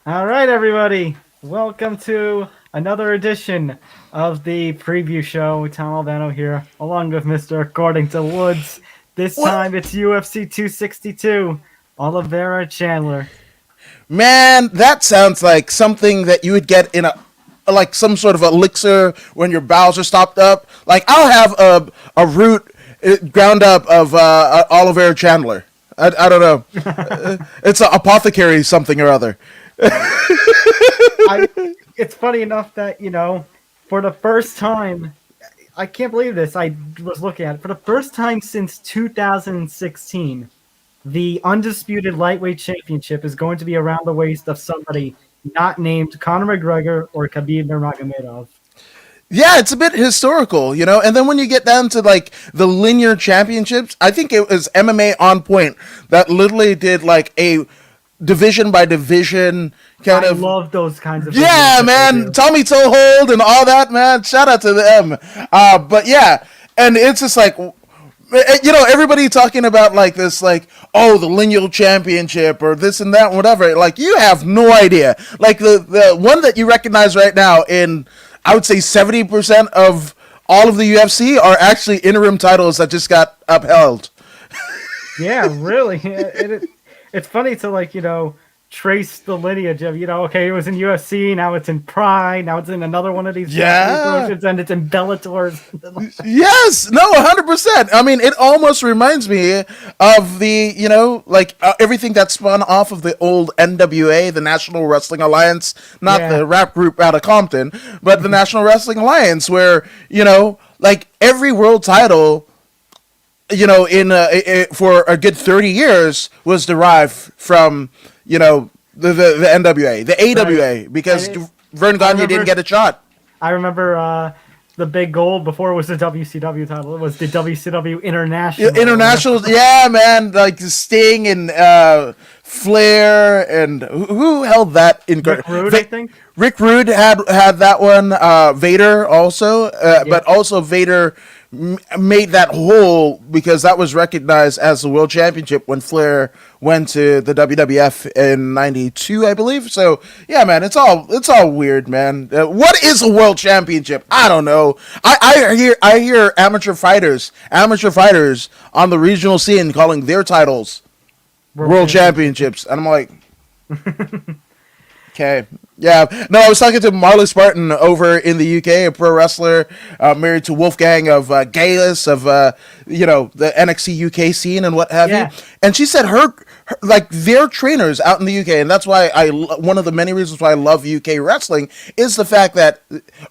All right, everybody. Welcome to another edition of the preview show. Tom Albano here, along with Mr. According to Woods. This What? time it's UFC 262, Oliveira Chandler. Man, that sounds like something that you would get in like some sort of elixir when your bowels are stopped up. Like I'll have a root ground up of Oliveira Chandler. I don't know. It's an apothecary something or other. I, it's funny enough that, for the first time, I can't believe this. I was looking at it. For the first time since 2016, the undisputed lightweight championship is going to be around the waist of somebody not named Conor McGregor or Khabib Nurmagomedov. Yeah, it's a bit historical. And then when you get down to like the linear championships, I think it was MMA on point that literally did like a division by division kind I of. love those kinds of videos Yeah, that they man, do. Tommy Toe Hold and all that, man. Shout out to them. But yeah, and it's just like, everybody talking about like this, like, oh, the lineal championship or this and that, whatever. Like, you have no idea. Like the one that you recognize right now in, I would say 70% of all of the UFC are actually interim titles that just got upheld. Yeah, really. It's funny to trace the lineage of okay, it was in UFC, now it's in Pride, now it's in another one of these Japanese Yeah. promotions, and it's in Bellator's. Yes, no, 100%. I mean, it almost reminds me of everything that spun off of the old NWA, the National Wrestling Alliance, not Yeah. the rap group out of Compton, but the National Wrestling Alliance, where like every world title, for a good 30 years was derived from the NWA, the AWA, because Vern I Gagne didn't remember get a shot. I remember the big gold before it was the WCW title. It was the WCW International. International, yeah, man, like Sting and Flair, and who held that in Rick Rude, I think. Rick Rude had that one. Vader also, Yeah. but also Vader made that whole because that was recognized as the world championship when Flair went to the WWF in '92, I believe. So yeah, man, it's all weird, man. What is a world championship? I don't know. I hear amateur fighters on the regional scene calling their titles world championships, and I'm like, okay. Yeah. No, I was talking to Marley Spartan over in the UK, a pro wrestler, married to Wolfgang of Gaius of the NXT UK scene and what have Yeah. you. And she said her like their trainers out in the UK, and that's why one of the many reasons why I love UK wrestling is the fact that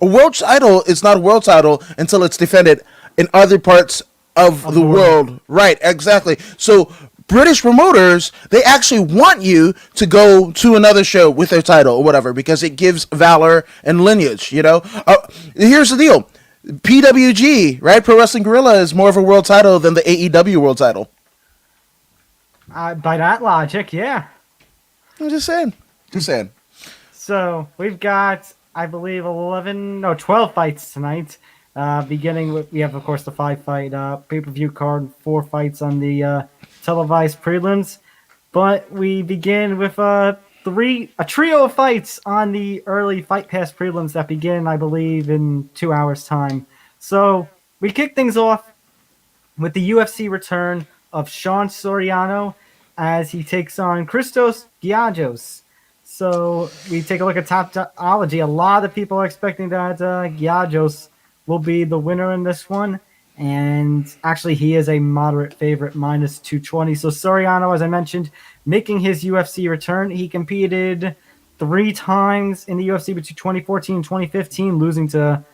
a world title is not a world title until it's defended in other parts of the world. Right, exactly. So British promoters, they actually want you to go to another show with their title or whatever because it gives valor and lineage. Here's the deal. PWG, right? Pro Wrestling Guerrilla is more of a world title than the AEW world title. By that logic, yeah. I'm just saying. Just saying. So we've got, I believe, 12 fights tonight. Beginning with, we have, of course, the 5-fight pay-per-view card, 4 fights on the televised prelims. But we begin with a trio of fights on the early Fight Pass prelims that begin, I believe, in 2 hours' time. So we kick things off with the UFC return of Sean Soriano as he takes on Christos Giajos. So we take a look at Topology. A lot of people are expecting that Giajos will be the winner in this one. And actually, he is a moderate favorite, minus 220. So Soriano, as I mentioned, making his UFC return. He competed 3 times in the UFC between 2014 and 2015, losing to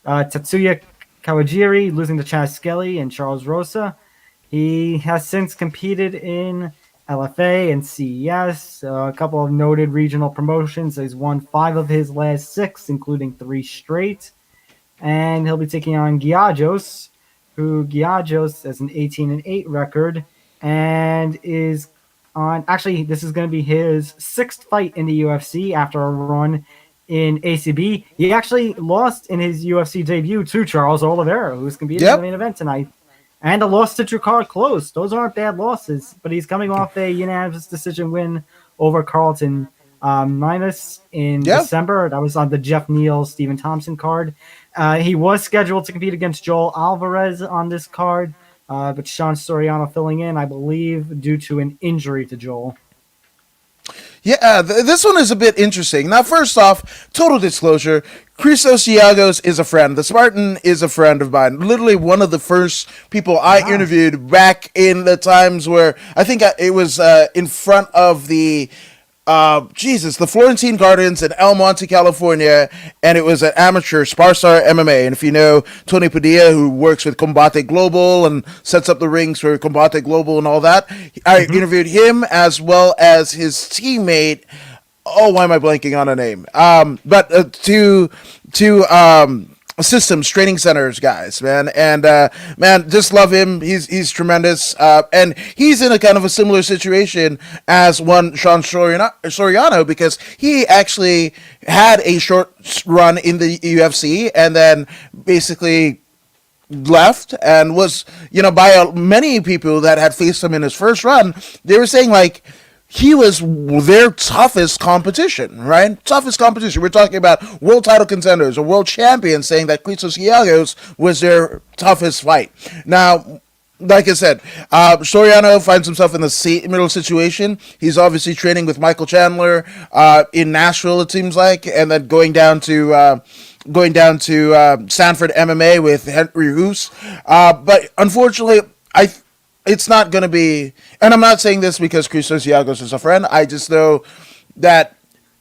Tatsuya Kawajiri, losing to Chaz Skelly and Charles Rosa. He has since competed in LFA and CES, a couple of noted regional promotions. He's won 5 of his last 6, including 3 straight. And he'll be taking on Giajos, who Giajos has an 18-8 record and is on. Actually, this is going to be his 6th fight in the UFC after a run in ACB. He actually lost in his UFC debut to Charles Oliveira, who's competing in the main event tonight. And a loss to Drakkar Close. Those aren't bad losses, but he's coming off a unanimous decision win over Carlton Minus in Yeah. December. That was on the Jeff Neal, Stephen Thompson card. He was scheduled to compete against Joel Alvarez on this card, but Sean Soriano filling in, I believe, due to an injury to Joel. Yeah, this one is a bit interesting. Now, first off, total disclosure, Christos Giagos is a friend. The Spartan is a friend of mine. Literally one of the first people I interviewed back in the times where I think it was in front of the the Florentine Gardens in El Monte, California, and it was an amateur Sparstar MMA. And if you know Tony Padilla, who works with Combate Global and sets up the rings for Combate Global and all that, I interviewed him as well as his teammate. Oh, why am I blanking on a name? But two systems training centers guys, man, and man, just love him. He's tremendous, and he's in a kind of a similar situation as one Sean Soriano, because he actually had a short run in the UFC and then basically left, and was, by many people that had faced him in his first run, they were saying like he was their toughest competition, right? Toughest competition. We're talking about world title contenders or world champions saying that Christos Giagos was their toughest fight. Now, like I said, Soriano finds himself in the middle situation. He's obviously training with Michael Chandler in Nashville, it seems like, and then going down to Sanford MMA with Henry Hoos. But unfortunately, it's not going to be, and I'm not saying this because Christos Giagos is a friend. I just know that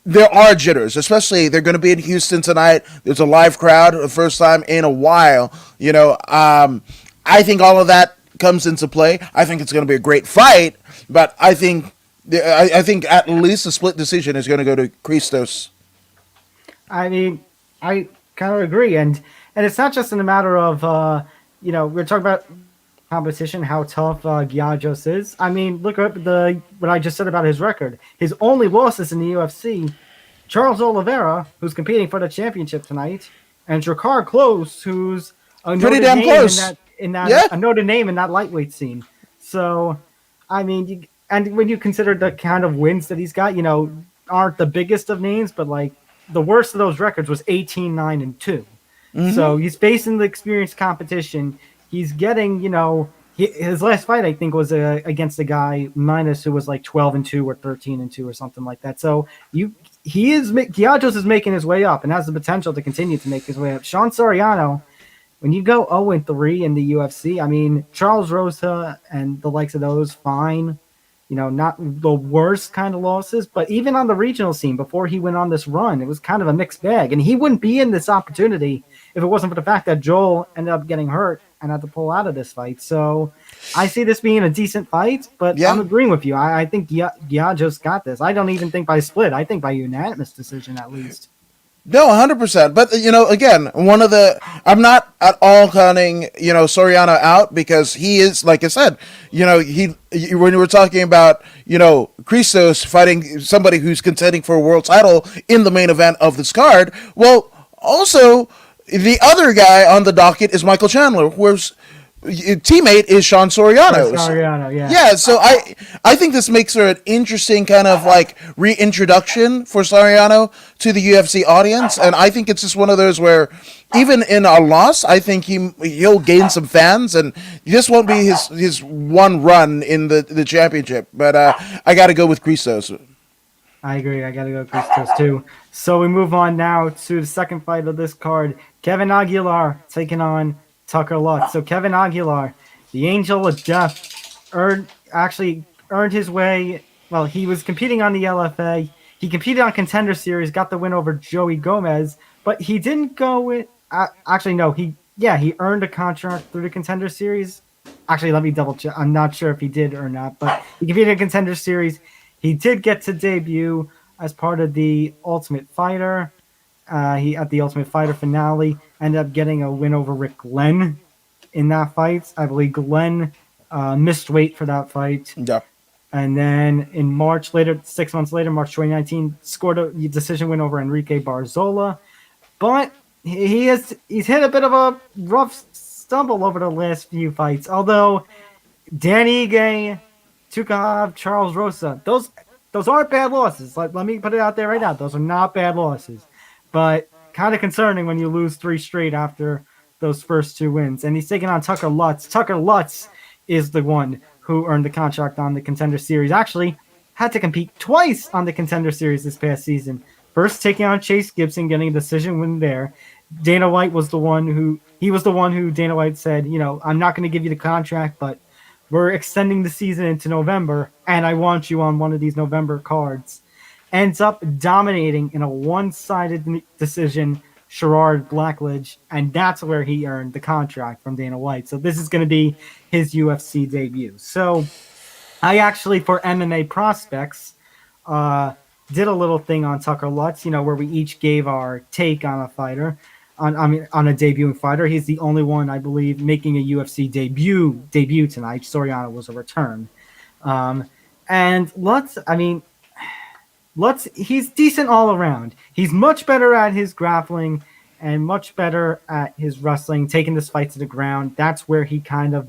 there are jitters, especially they're going to be in Houston tonight. There's a live crowd, the first time in a while. I think all of that comes into play. I think it's going to be a great fight, but I think at least a split decision is going to go to Christos. I mean, I kind of agree, and it's not just in a matter of we're talking about competition, how tough Giagos is. I mean, look at what I just said about his record. His only losses in the UFC: Charles Oliveira, who's competing for the championship tonight, and Drakkar Klose, who's a pretty damn close a noted name in that lightweight scene. So, I mean, and when you consider the kind of wins that he's got, aren't the biggest of names, but like the worst of those records was 18-9-2. Mm-hmm. So he's facing the experienced competition. He's getting, his last fight I think was against a guy minus who was like 12-2 or 13-2 or something like that. So Giagos is making his way up and has the potential to continue to make his way up. Sean Soriano, when you go 0-3 in the UFC, I mean, Charles Rosa and the likes of those, fine. Not the worst kind of losses, but even on the regional scene before he went on this run, it was kind of a mixed bag. And he wouldn't be in this opportunity if it wasn't for the fact that Joel ended up getting hurt and had to pull out of this fight. So I see this being a decent fight, but I'm agreeing with you. I think Giagos got this. I don't even think by split. I think by unanimous decision at least. No, 100%. But, again, I'm not at all counting, Soriano out, because he is, like I said, when you were talking about, Christos fighting somebody who's contending for a world title in the main event of this card, well, also, the other guy on the docket is Michael Chandler, who's teammate is Sean Soriano. Yeah, so I think this makes her an interesting kind of like reintroduction for Soriano to the UFC audience, and I think it's just one of those where even in a loss, I think he'll gain some fans, and this won't be his one run in the championship. But I got to go with Christos. I agree. I got to go with Christos too. So we move on now to the second fight of this card: Kevin Aguilar taking on Tucker Lutz. So Kevin Aguilar, the Angel of Death, earned his way. Well, he was competing on the LFA. He competed on Contender Series, got the win over Joey Gomez, but he didn't go with. He earned a contract through the Contender Series. Actually, let me double check. I'm not sure if he did or not, but he competed in Contender Series. He did get to debut as part of the Ultimate Fighter. He at the Ultimate Fighter finale ended up getting a win over Rick Glenn in that fight. I believe Glenn missed weight for that fight. Yeah. And then in March 6 months later, March 2019, scored a decision win over Enrique Barzola. But he's hit a bit of a rough stumble over the last few fights. Although Dan Ige, Tukov, Charles Rosa, those those aren't bad losses. Let me put it out there right now. Those are not bad losses, but kind of concerning when you lose 3 straight after those first 2 wins. And he's taking on Tucker Lutz. Tucker Lutz is the one who earned the contract on the Contender Series. Actually, had to compete twice on the Contender Series this past season. First taking on Chase Gibson, getting a decision win there. Dana White was the one who Dana White said, I'm not going to give you the contract, but we're extending the season into November, and I want you on one of these November cards. Ends up dominating in a one-sided decision Sherrard Blackledge, and that's where he earned the contract from Dana White. So this is going to be his UFC debut. So I actually, for MMA prospects, did a little thing on Tucker Lutz, where we each gave our take on a fighter, on a debuting fighter. He's the only one, I believe, making a UFC debut tonight. Soriano was a return. And Lutz, he's decent all around. He's much better at his grappling and much better at his wrestling, taking this fight to the ground. That's where he kind of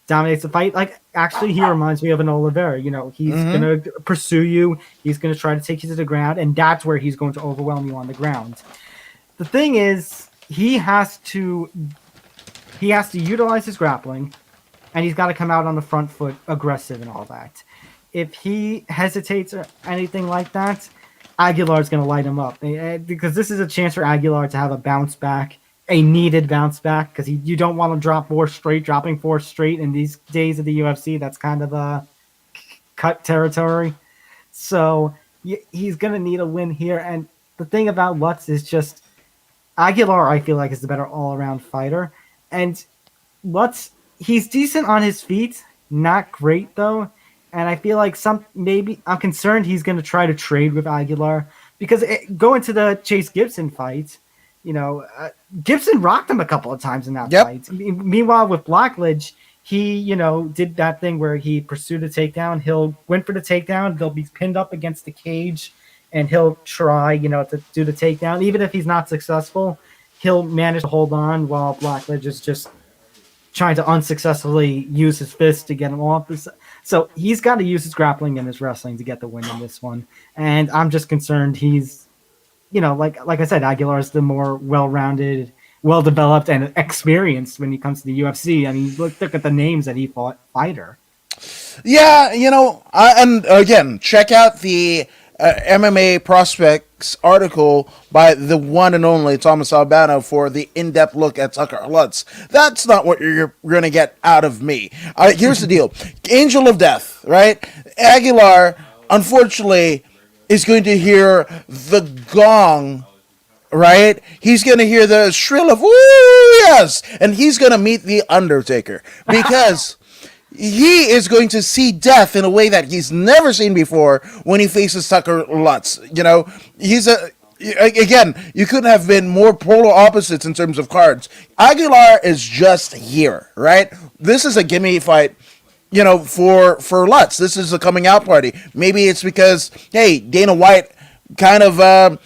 dominates the fight. Like, actually, he reminds me of an Oliveira. He's going to pursue you. He's going to try to take you to the ground, and that's where he's going to overwhelm you on the ground. The thing is, he has to utilize his grappling, and he's got to come out on the front foot aggressive and all that. If he hesitates or anything like that, Aguilar's going to light him up, because this is a chance for Aguilar to have a bounce back, a needed bounce back, because you don't want to drop 4 straight. Dropping 4 straight in these days of the UFC, that's kind of a cut territory. So he's going to need a win here. And the thing about Lutz is just Aguilar, I feel like, is the better all-around fighter. And Lutz, he's decent on his feet, not great though. And I feel like I'm concerned he's going to try to trade with Aguilar, because going to the Chase Gibson fight, Gibson rocked him a couple of times in that fight. Meanwhile, with Blackledge, he, did that thing where he pursued a takedown. He'll went for the takedown. They'll be pinned up against the cage, and he'll try, to do the takedown. Even if he's not successful, he'll manage to hold on while Blackledge is just trying to unsuccessfully use his fist to get him off. So he's got to use his grappling and his wrestling to get the win in this one. And I'm just concerned he's, like I said, Aguilar is the more well-rounded, well-developed, and experienced when he comes to the UFC. I mean, look at the names that he fought fighter. Yeah, and again, check out the MMA Prospects article by the one and only Thomas Albano for the in-depth look at Tucker Lutz. That's not what you're going to get out of me. Here's the deal. Angel of Death, right? Aguilar, unfortunately, is going to hear the gong, right? He's going to hear the shrill of, "Woo, yes!" And he's going to meet the Undertaker, because he is going to see death in a way that he's never seen before when he faces Tucker Lutz. He's again, you couldn't have been more polar opposites in terms of cards. Aguilar is just here, right? This is a gimme fight, for Lutz. This is a coming out party. Maybe it's because, hey, Dana White kind of,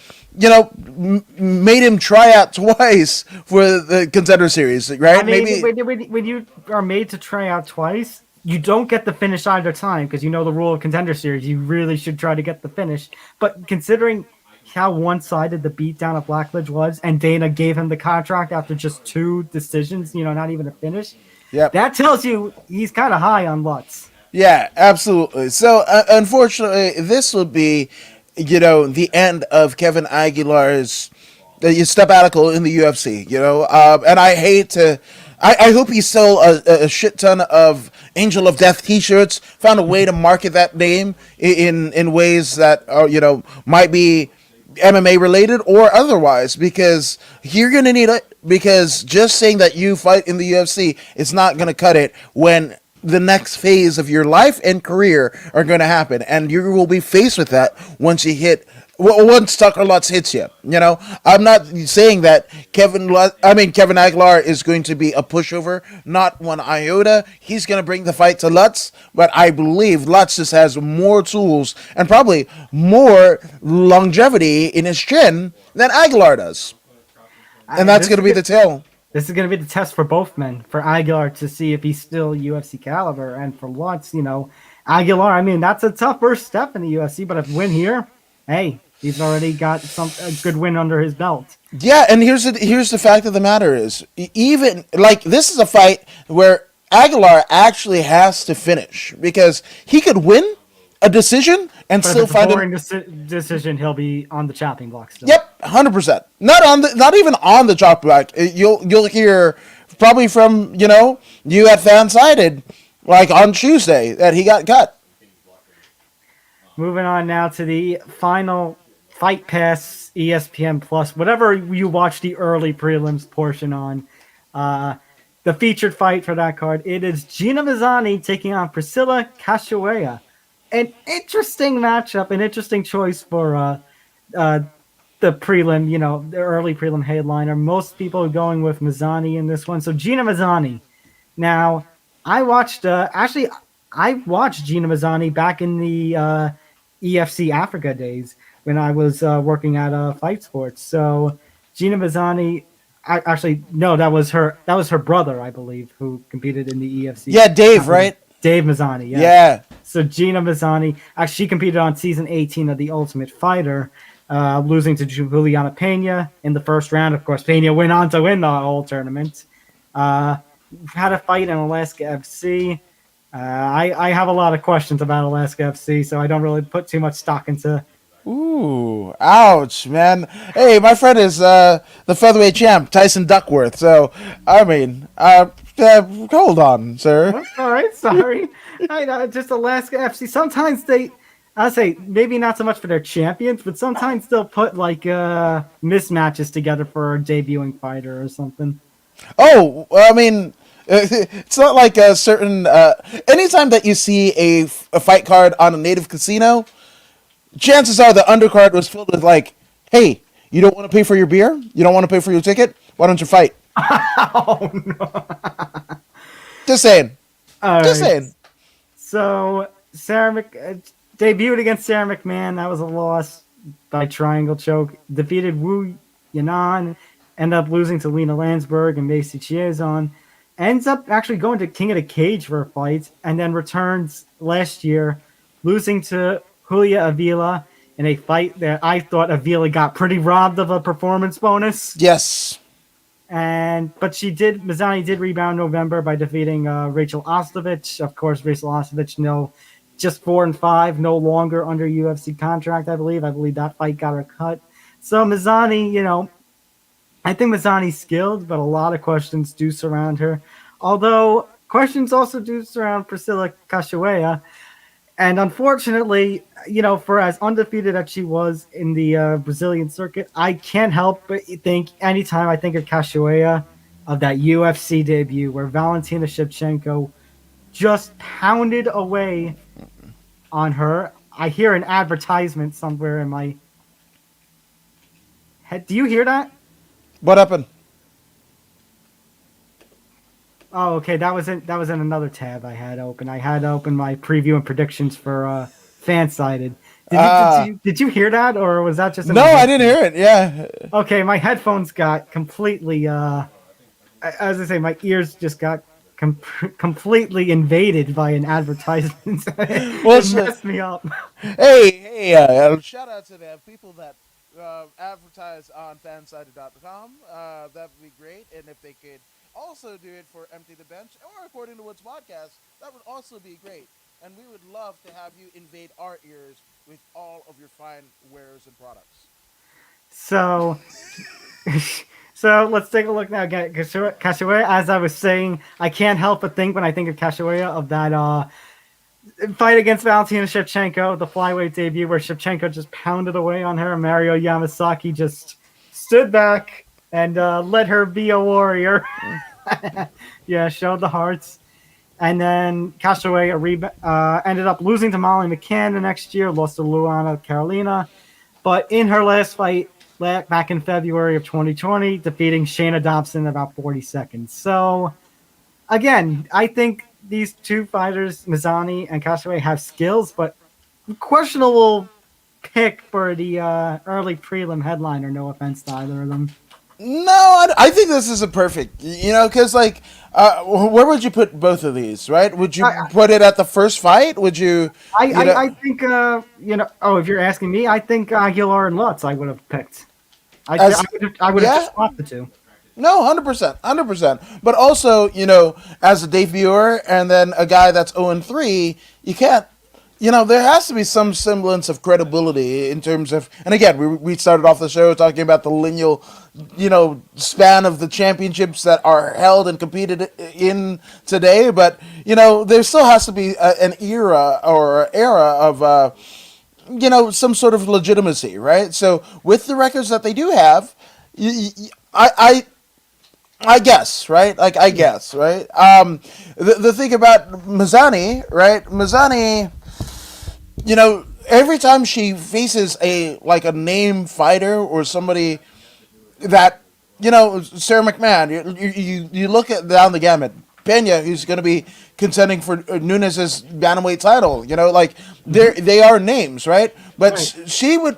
made him try out twice for the Contender Series, right? I mean, when you are made to try out twice, you don't get the finish either time, because the rule of Contender Series. You really should try to get the finish. But considering how one-sided the beatdown of Blackledge was, and Dana gave him the contract after just 2 decisions, not even a finish, that tells you he's kind of high on Lutz. Yeah, absolutely. So, unfortunately, this will be, the end of Kevin Aguilar's step-atical in the UFC, and I hate to... I hope he sold a shit ton of Angel of Death T-shirts, found a way to market that name in ways that are, might be MMA related or otherwise, because you're going to need it, because just saying that you fight in the UFC is not going to cut it when the next phase of your life and career are going to happen, and you will be faced with that once Tucker Lutz hits you. I'm not saying that Kevin Aguilar is going to be a pushover, not one iota. He's going to bring the fight to Lutz, but I believe Lutz just has more tools and probably more longevity in his chin than Aguilar does. And that's going to be the tale. This is going to be the test for both men, for Aguilar to see if he's still UFC caliber, and for Lutz, Aguilar, I mean, that's a tough first step in the UFC, but if win here, hey, he's already got a good win under his belt. Yeah, and here's the fact of the matter is, even like this is a fight where Aguilar actually has to finish because he could win a decision and But if still it's a find him. boring decision, he'll be on the chopping block still. Yep, 100%. Not even on the chop block. You'll hear probably from you at Fansided like on Tuesday that he got cut. Moving on now to the final Fight Pass ESPN Plus, whatever you watch the early prelims portion on. The featured fight for that card, it is Gina Mazzani taking on Priscilla Casawaya. An interesting matchup, an interesting choice for the prelim, the early prelim headliner. Most people are going with Mazzani in this one. So Gina Mazzani. Now, I watched Gina Mazzani back in the EFC Africa days when I was working at Fight Sports. So Gina Mazzani, no, that was her brother, I believe, who competed in the EFC. Yeah, Dave, right? Dave Mazzani, yeah. Yeah. So Gina Mazzani, she competed on season 18 of The Ultimate Fighter, losing to Juliana Pena in the first round. Of course, Pena went on to win the whole tournament. Had a fight in Alaska FC. I have a lot of questions about Alaska FC, so I don't really put too much stock into. Ooh, ouch, man. Hey, my friend is the featherweight champ, Tyson Duckworth. So, I mean, hold on, sir. All right, sorry. I know, just Alaska FC. Sometimes I'll say maybe not so much for their champions, but sometimes they'll put like mismatches together for a debuting fighter or something. Oh, I mean, it's not like a certain. Anytime that you see a fight card on a native casino, chances are the undercard was filled with like, hey, you don't want to pay for your beer? You don't want to pay for your ticket? Why don't you fight? Oh no! Just saying. All Just right. saying. So debuted against Sarah McMahon. That was a loss by triangle choke. Defeated Wu Yanan. Ended up losing to Lena Landsberg and Macy Chiazon. Ends up actually going to King of the Cage for a fight, and then returns last year, losing to Julia Avila in a fight that I thought Avila got pretty robbed of a performance bonus. Yes. But Mazzani did rebound November by defeating Rachel Ostovich. Of course, Rachel Ostovich, just 4-5, no longer under UFC contract, I believe. I believe that fight got her cut. So Mazzani, I think Mazzani's skilled, but a lot of questions do surround her. Although questions also do surround Priscilla Casawaya. And unfortunately, for as undefeated as she was in the Brazilian circuit, I can't help but think anytime I think of Casawaya, of that UFC debut where Valentina Shivchenko just pounded away on her. I hear an advertisement somewhere in my head. Do you hear that? What happened? Oh, okay. That was in another tab I had open. I had open my preview and predictions for Fansided. Did you hear that, or was that just No, I didn't hear it. Yeah. Okay, my headphones got completely. As I say, my ears just got completely invaded by an advertisement. Well, It messed me up. Hey, shout out to the people that advertise on fansided.com. That would be great. And if they could also do it for Empty the Bench or According to Woods podcast, that would also be great. And we would love to have you invade our ears with all of your fine wares and products. So, so let's take a look now. Again, Casawaya, as I was saying, I can't help but think when I think of Casawaya of that fight against Valentina Shevchenko, the flyweight debut where Shevchenko just pounded away on her. Mario Yamasaki just stood back and let her be a warrior. Yeah, showed the hearts. And then Casawaya ended up losing to Molly McCann the next year, lost to Luana Carolina. But in her last fight, back in February of 2020, defeating Shannon Dobson in about 40 seconds. So, again, I think these two fighters, Mazzani and Casawaya, have skills, but questionable pick for the early prelim headliner. No offense to either of them. No, I think this is a perfect, because like, where would you put both of these, right? Would you I put it at the first fight? Would you, I, you know, I, I think oh, if you're asking me, I think Aguilar and Lutz I would have picked. as, I would have yeah, just swapped the two. no, 100%, 100%. But also, as a debuter and then a guy that's 0-3, you can't. There has to be some semblance of credibility in terms of, and again, we started off the show talking about the lineal, span of the championships that are held and competed in today. But there still has to be an era of, some sort of legitimacy, right? So with the records that they do have, I guess, right? Like, I guess, right? The thing about Mazzani, right? Mazzani, every time she faces a name fighter or somebody that, Sarah McMahon, you look at down the gamut. Pena, who's going to be contending for Nunes's bantamweight title, like they are names, right? But Right. she would.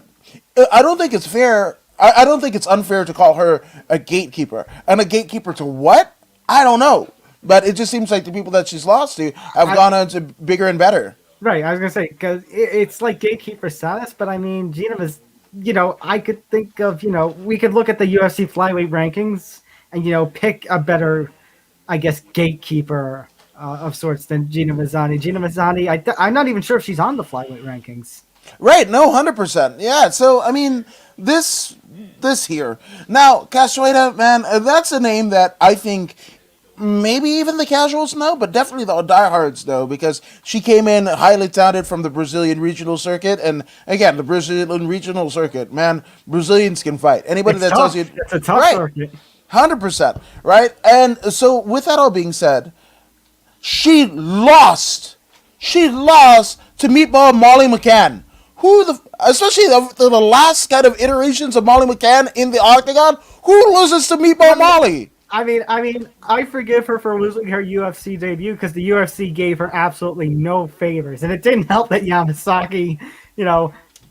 I don't think it's fair. I don't think it's unfair to call her a gatekeeper. And a gatekeeper to what? I don't know. But it just seems like the people that she's lost to have I, gone on to bigger and better. right. I was gonna say because it's like gatekeeper status, but I mean, Gina was. I could think of. We could look at the UFC flyweight rankings and pick a better, I guess, gatekeeper of sorts than Gina Mazzani. Gina Mazzani, I'm not even sure if she's on the flyweight rankings. Right, no, 100%. Yeah, so, I mean, this here. Now, Casawaya, man, that's a name that I think maybe even the casuals know, but definitely the diehards know, because she came in highly touted from the Brazilian regional circuit. And again, the Brazilian regional circuit, man, Brazilians can fight. Anybody It's that tough. tells you. It's a tough Right, circuit. 100%. Right? And so, with that all being said, she lost. She lost to Meatball Molly McCann. Especially the last kind of iterations of Molly McCann in the octagon. Who loses to Meatball Molly? I forgive her for losing her UFC debut because the UFC gave her absolutely no favors, and it didn't help that Yamasaki,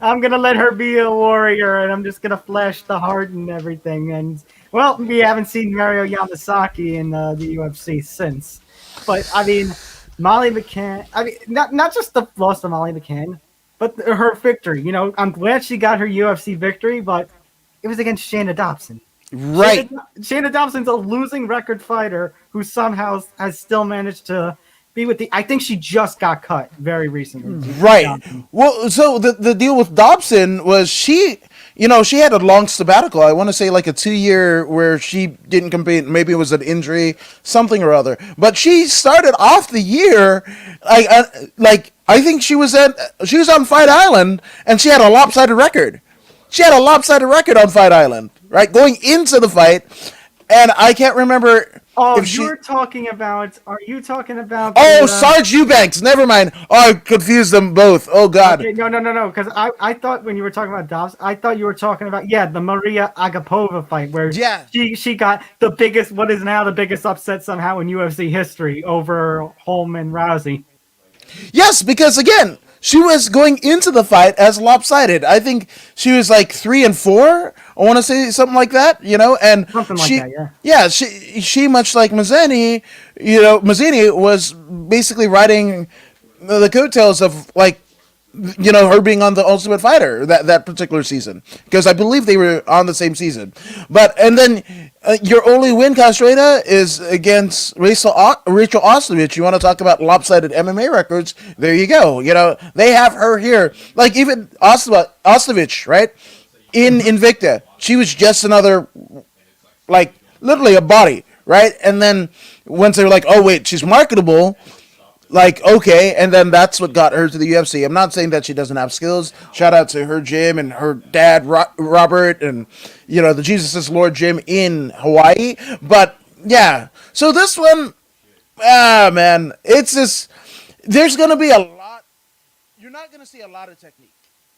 I'm gonna let her be a warrior, and I'm just gonna flash the heart and everything. And well, we haven't seen Mario Yamasaki in the UFC since. But I mean, Molly McCann. I mean, not just the loss of Molly McCann, but her victory. I'm glad she got her UFC victory, but it was against Shannon Dobson. Right. Shannon Dobson's a losing record fighter who somehow has still managed to be with the. I think she just got cut very recently. Right. Dobson. Well, so the deal with Dobson was she had a long sabbatical. I want to say like a 2-year where she didn't compete. Maybe it was an injury, something or other. But she started off the year I think she was on Fight Island and she had a lopsided record. She had a lopsided record on Fight Island, right? Going into the fight, and I can't remember. Oh, if she... you're talking about? Are you talking about? Oh, Sarge Eubanks. Never mind. Oh, I confused them both. Oh God. Okay, no. Because I thought when you were talking about Dobbs, I thought you were talking about the Maria Agapova fight where she got the biggest, what is now the biggest upset somehow in UFC history over Holman Rousey. Yes, because again, she was going into the fight as lopsided. I think she was like 3-4. I want to say something like that, and Something like she, that, yeah. Yeah, she much like Mazzani, Mazzani was basically riding the coattails of like, her being on the Ultimate Fighter that particular season, because I believe they were on the same season. And then your only win, Castrata, is against Rachel Ostovich. You want to talk about lopsided MMA records? There you go. They have her here. Like even Ostovich, right? In Invicta, she was just another, like literally a body, right? And then once they were like, oh wait, she's marketable. Like, okay, and then that's what got her to the UFC. I'm not saying that she doesn't have skills. Shout out to her gym and her dad, Robert, and, the Jesus is Lord gym in Hawaii. But, yeah. So this one, man, it's just, there's going to be a lot. You're not going to see a lot of technique.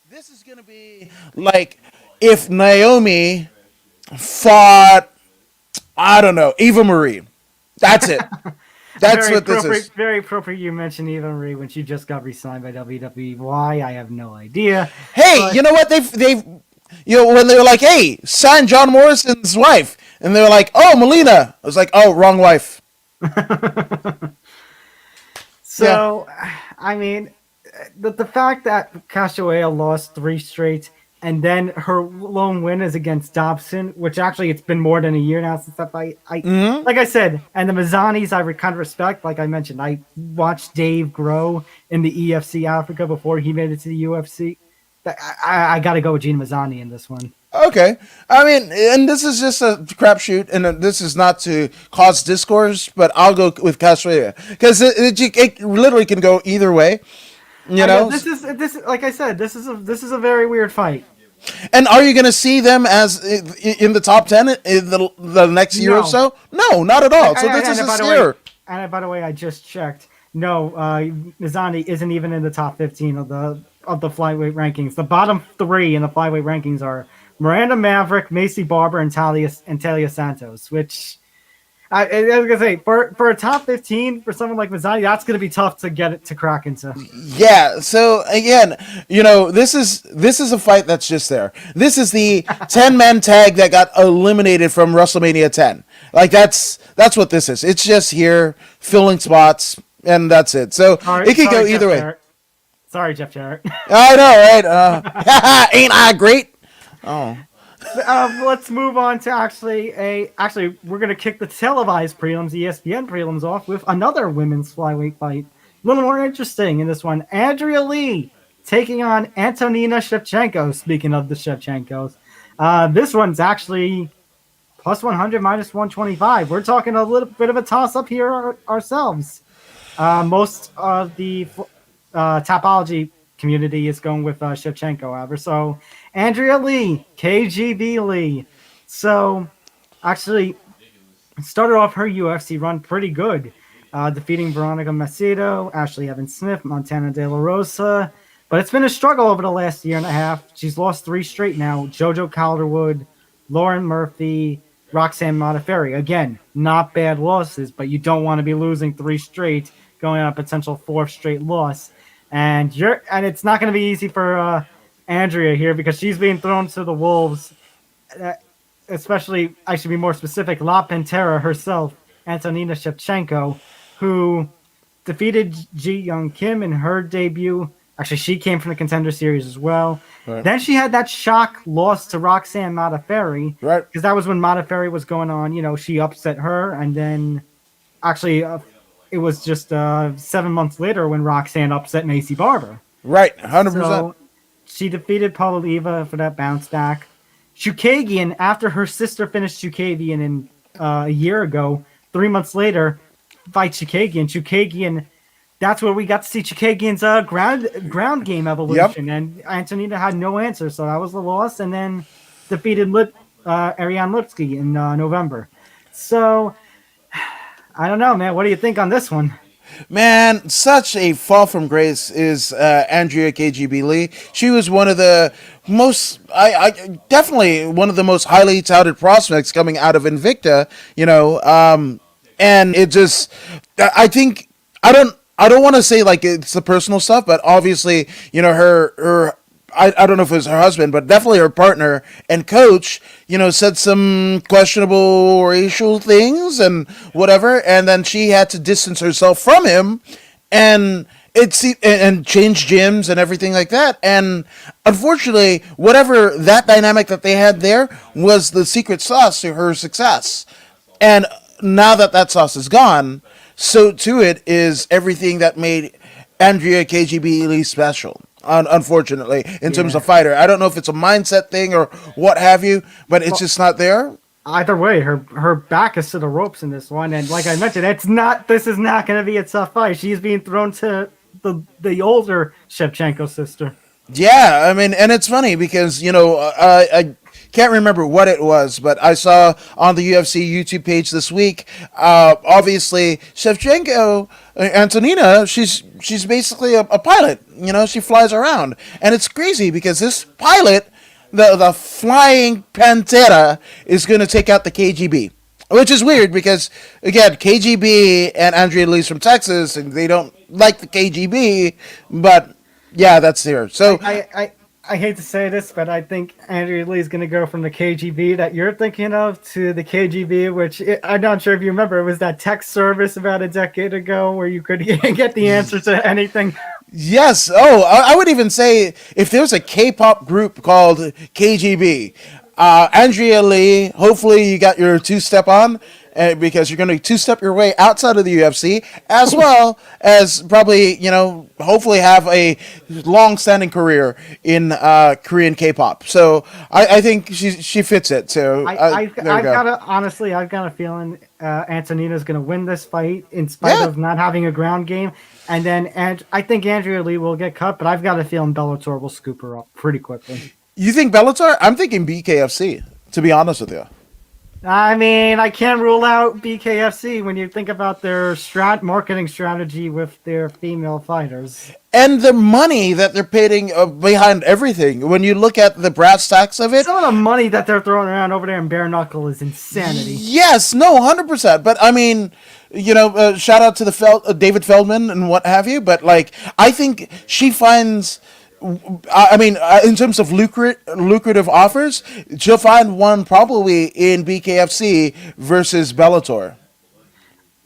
This is going to be like if Naomi fought, I don't know, Eva Marie. That's it. That's very what this is. Very appropriate you mentioned Eva Marie when she just got re-signed by WWE. Why? I have no idea. Hey, you know what? They've when they were like, hey, sign John Morrison's wife. And they're like, "Oh, Melina." I was like, "Oh, wrong wife." So, I mean, the fact that Casawaya lost 3 straight, and then her lone win is against Dobson, which actually it's been more than a year now since that fight. Like I said, and the Mazzanis I kind of respect. Like I mentioned, I watched Dave grow in the EFC Africa before he made it to the UFC. I got to go with Gina Mazzani in this one. Okay. I mean, and this is just a crapshoot, and this is not to cause discourse, but I'll go with Casawaya because it literally can go either way. You know, this is like I said, this is a very weird fight. And are you going to see them as in the top 10 in the next year or so? No, not at all. So this is a scare. And by the way, I just checked. No, Mazzani isn't even in the top 15 of the flyweight rankings. The bottom 3 in the flyweight rankings are Miranda Maverick, Macy Barber, and Talia Santos, which I was gonna say for a top 15 for someone like Mazzani, that's gonna be tough to get it to crack into. Yeah. So again, this is a fight that's just there. This is the 10-man tag that got eliminated from WrestleMania 10. Like that's what this is. It's just here filling spots, and that's it. So it could go either way. Sorry, Jeff Jarrett. I know, right? Ain't I great? Oh. Let's move on to actually we're gonna kick the televised prelims, ESPN prelims off with another women's flyweight fight. A little more interesting in this one. Andrea Lee taking on Antonina Shivchenko. Speaking of the Shevchenkos, this one's actually plus 100, minus 125. We're talking a little bit of a toss up here ourselves. Most of the Tapology community is going with Shevchenko, however. So Andrea Lee, KGB Lee. So actually started off her UFC run pretty good, defeating Veronica Macedo, Ashley Evans Smith, Montana De La Rosa. But it's been a struggle over the last year and a half. She's lost 3 straight now. JoJo Calderwood, Lauren Murphy, Roxanne Modafferi. Again, not bad losses, but you don't want to be losing 3 straight, going on a potential 4th straight loss. And it's not going to be easy for Andrea here because she's being thrown to the wolves. Especially, I should be more specific, La Pantera herself, Antonina Shevchenko, who defeated Ji Young Kim in her debut. Actually, she came from the Contender Series as well. Right. Then she had that shock loss to Roxanne Modafferi. Right. Because that was when Modafferi was going on. She upset her, and then actually it was just 7 months later when Roxanne upset Macy Barber. Right, 100%. So she defeated Poliva for that bounce back. Chukaigen, after her sister finished Chukaigen in a year ago, 3 months later, fights Chukaigen. Chukaigen, that's where we got to see Chukaigen's ground game evolution. Yep. And Antonina had no answer, so that was the loss. And then defeated Ariane Lipsky in November. So I don't know, man. What do you think on this one? Man, such a fall from grace is Andrea KGB Lee. She was one of the most, definitely one of the most highly touted prospects coming out of Invicta, and it just, I think, I don't want to say like it's the personal stuff, but obviously, her I don't know if it was her husband, but definitely her partner and coach, said some questionable racial things and whatever, and then she had to distance herself from him, and change gyms and everything like that. And unfortunately, whatever that dynamic that they had there was the secret sauce to her success. And now that sauce is gone, so to it is everything that made Andrea KGB Lee special. Unfortunately, in terms of fighter, I don't know if it's a mindset thing or what have you, but it's just not there. Either way, her back is to the ropes in this one, and like I mentioned, this is not going to be a tough fight. She's being thrown to the older Shevchenko sister. Yeah, I mean, and it's funny because I can't remember what it was, but I saw on the UFC YouTube page this week. Obviously, Shevchenko, Antonina, she's basically a pilot. She flies around, and it's crazy because this pilot, the flying Pantera, is going to take out the KGB, which is weird because again, KGB and Andrea Lee's from Texas, and they don't like the KGB, but yeah, that's there. So I hate to say this, but I think Andrea Lee is going to go from the KGB that you're thinking of to the KGB, which I'm not sure if you remember. It was that text service about a decade ago where you could get the answer to anything. Yes. Oh, I would even say if there's a K-pop group called KGB, Andrea Lee, hopefully you got your two-step on because you're going to two-step your way outside of the UFC as well as probably, hopefully have a long-standing career in Korean K-pop. So I think she fits it. So I've there you go. I've got a feeling Antonina's going to win this fight in spite of not having a ground game. And I think Andrea Lee will get cut, but I've got a feeling Bellator will scoop her up pretty quickly. You think Bellator? I'm thinking BKFC, to be honest with you. I mean, I can't rule out BKFC when you think about their marketing strategy with their female fighters. And the money that they're paying behind everything. When you look at the brass tacks of it. Some of the money that they're throwing around over there in bare knuckle is insanity. Yes, no, 100%. But I mean, shout out to the David Feldman and what have you. But I think she finds. In terms of lucrative offers, she'll find one probably in BKFC versus Bellator.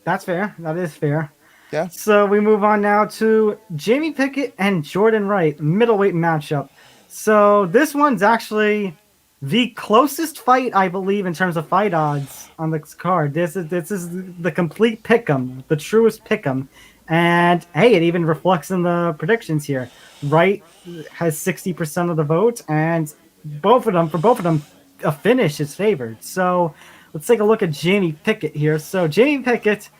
That's fair. That is fair. Yeah. So we move on now to Jamie Pickett and Jordan Wright, middleweight matchup. So this one's actually the closest fight, I believe, in terms of fight odds on this card. This is the complete pick'em, the truest pick'em. And hey, it even reflects in the predictions here. Wright has 60% of the vote, and both of them, a finish is favored. So let's take a look at Jamie Pickett here. So Jamie Pickett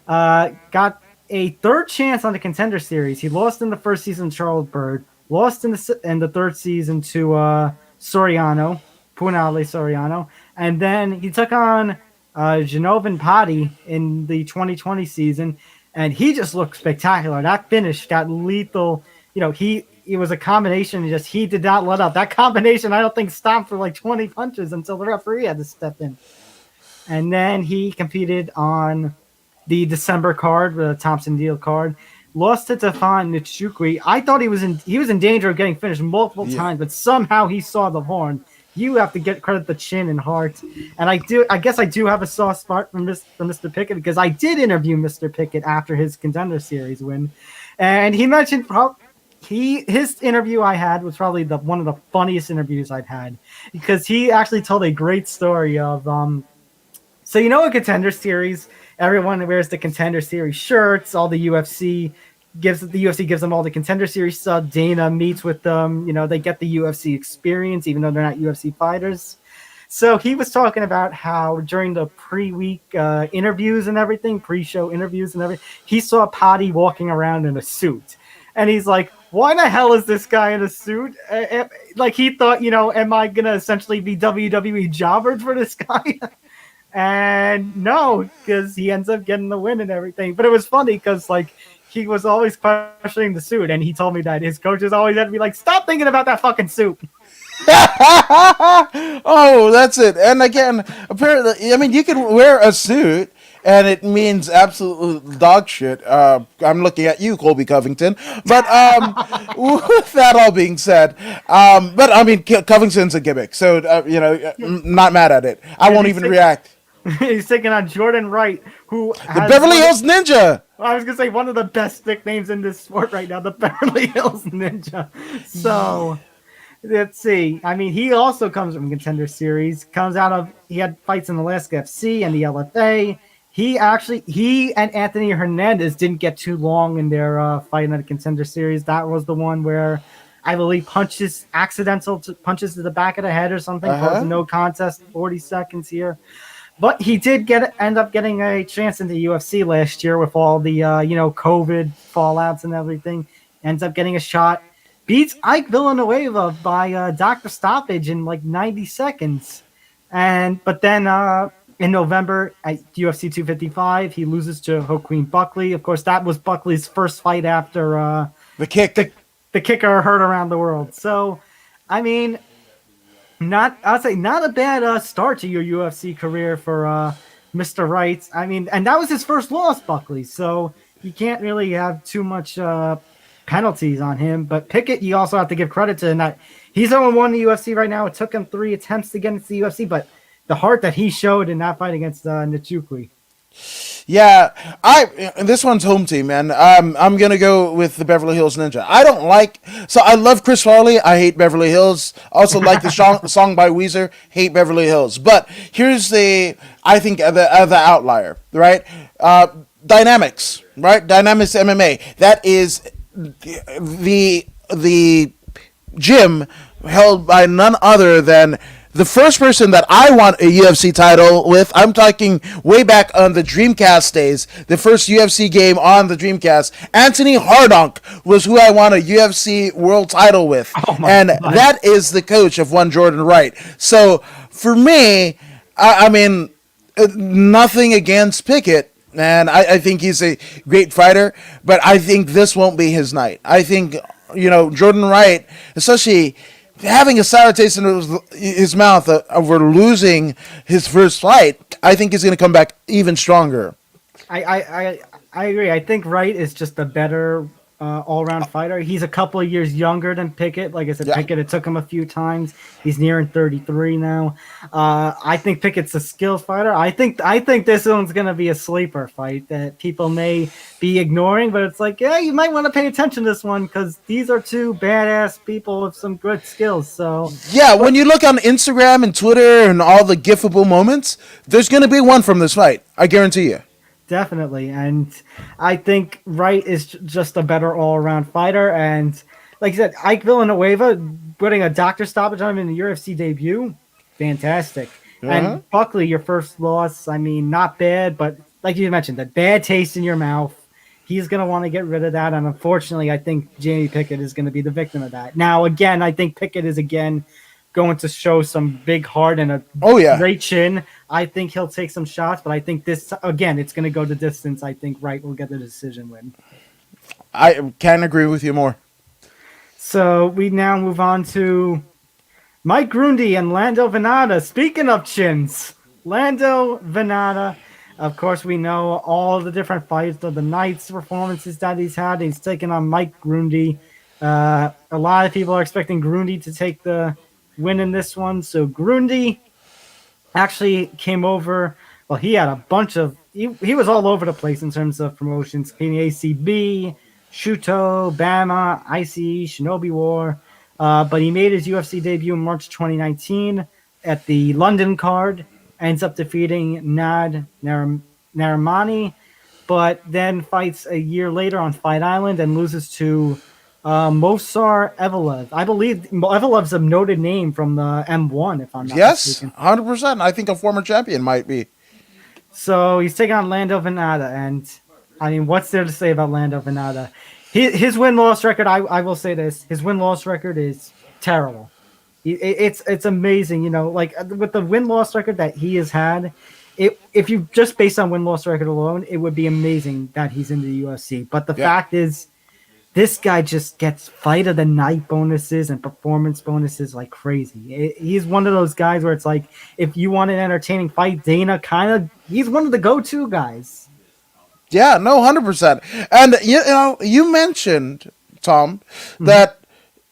got a third chance on the Contender Series. He lost in the first season to Charles Bird, lost in the third season to Punale Soriano, and then he took on Genovan Patti in the 2020 season. And he just looked spectacular. That finish got lethal. It was a combination. He did not let up. That combination, I don't think, stopped for like 20 punches until the referee had to step in. And then he competed on the December card, the Thompson Deal card. Lost to Stefan Nchukwi. I thought he was in danger of getting finished multiple times, but somehow he saw the horn. You have to get credit to chin and heart. And I guess I do have a soft spot for Mr. Pickett because I did interview Mr. Pickett after his Contender Series win. And he mentioned his interview I had was probably one of the funniest interviews I've had because he actually told a great story of so a Contender Series, everyone wears the Contender Series shirts, all the UFC gives them all the Contender Series stuff. Dana meets with them. They get the UFC experience, even though they're not UFC fighters. So he was talking about how during the pre-week interviews and everything, pre-show interviews and everything, he saw Patti walking around in a suit. And he's like, why the hell is this guy in a suit? He thought, am I going to essentially be WWE jobbered for this guy? And no, because he ends up getting the win and everything. But it was funny because, he was always questioning the suit, and he told me that his coaches always had to be like, stop thinking about that fucking suit. Oh, that's it. And again, apparently, you can wear a suit, and it means absolute dog shit. I'm looking at you, Colby Covington. But with that all being said, Covington's a gimmick, so, not mad at it. I won't even react. He's taking on Jordan Wright, who the Beverly Hills Ninja. I was going to say one of the best nicknames in this sport right now, the Beverly Hills Ninja. So, let's see. He also comes from Contender Series. He had fights in Alaska FC and the LFA. He and Anthony Hernandez didn't get too long in their fight in the Contender Series. That was the one where I believe accidental punches to the back of the head or something. Caused a no contest, 40 seconds here. But he did end up getting a chance in the UFC last year with all the COVID fallouts and everything. Ends up getting a shot. Beats Ike Villanueva by Dr. Stoppage in 90 seconds. But then in November at UFC 255, he loses to Joaquin Buckley. Of course, that was Buckley's first fight after the kicker heard around the world. So, not a bad start to your UFC career for Mr. Wright. And that was his first loss, Buckley. So you can't really have too much penalties on him. But Pickett, you also have to give credit to in that He's 0-1 in the UFC right now. It took him 3 attempts to get into the UFC, but the heart that he showed in that fight against Nchukwi. Yeah, this one's home team, man. I'm gonna go with the Beverly Hills Ninja. I love Chris Farley. I hate Beverly Hills. Also like the song by Weezer. Hate Beverly Hills. But here's I think the outlier, right? Dynamics, right? Dynamics MMA. That is the gym held by none other than the first person that I want a UFC title with. I'm talking way back on the Dreamcast days, the first UFC game on the Dreamcast. Anthony Hardonk was who I want a UFC world title with. And God. That is the coach of one Jordan Wright. So for me, I mean, nothing against Pickett. And I think he's a great fighter, but I think this won't be his night. I think, Jordan Wright, especially having a sour taste in his mouth over losing his first fight, I think he's going to come back even stronger. I agree. I think Wright is just a better all-around fighter. He's a couple of years younger than Pickett. Like I said, Pickett, it took him a few times. He's nearing 33 now. I think Pickett's a skills fighter. I think this one's going to be a sleeper fight that people may be ignoring, but it's like, yeah, you might want to pay attention to this one because these are two badass people with some good skills. So yeah, when you look on Instagram and Twitter and all the gifable moments, there's going to be one from this fight. I guarantee you. Definitely, and I think Wright is just a better all-around fighter. And like I said, Ike Villanueva putting a doctor stoppage on him in the UFC debut, fantastic. And Buckley, your first loss, I mean, not bad, but like you mentioned, that bad taste in your mouth. He's going to want to get rid of that, and unfortunately, I think Jamie Pickett is going to be the victim of that. Now, again, I think Pickett is going to show some big heart and a great chin. I think he'll take some shots, but I think this, again, it's going to go the distance. I think Wright will get the decision win. I can't agree with you more. So we now move on to Mike Grundy and Lando Venata. Speaking of chins, Lando Venata, of course, we know all the different fights of the night's performances that he's had. He's taken on Mike Grundy. A lot of people are expecting Grundy to take the win in this one. So Grundy actually came over. Well, he had a bunch of he was all over the place in terms of promotions. ACB, Shuto, Bama, IC, Shinobi War. But he made his UFC debut in March 2019 at the London card. Ends up defeating Nad Narimani, but then fights a year later on Fight Island and loses to Mosar Evelev. I believe Evelev's a noted name from the M1, if I'm not mistaken. 100%. I think a former champion might be. So he's taking on Lando Venata, and I mean, what's there to say about Lando Venata? His win-loss record, I will say this, his win-loss record is terrible. It's amazing, like with the win-loss record that he has had, if you just based on win-loss record alone, it would be amazing that he's in the UFC. But the fact is, this guy just gets fight of the night bonuses and performance bonuses like crazy. He's one of those guys where it's like, if you want an entertaining fight, he's one of the go-to guys. Yeah, no, 100%. And you mentioned, Tom, that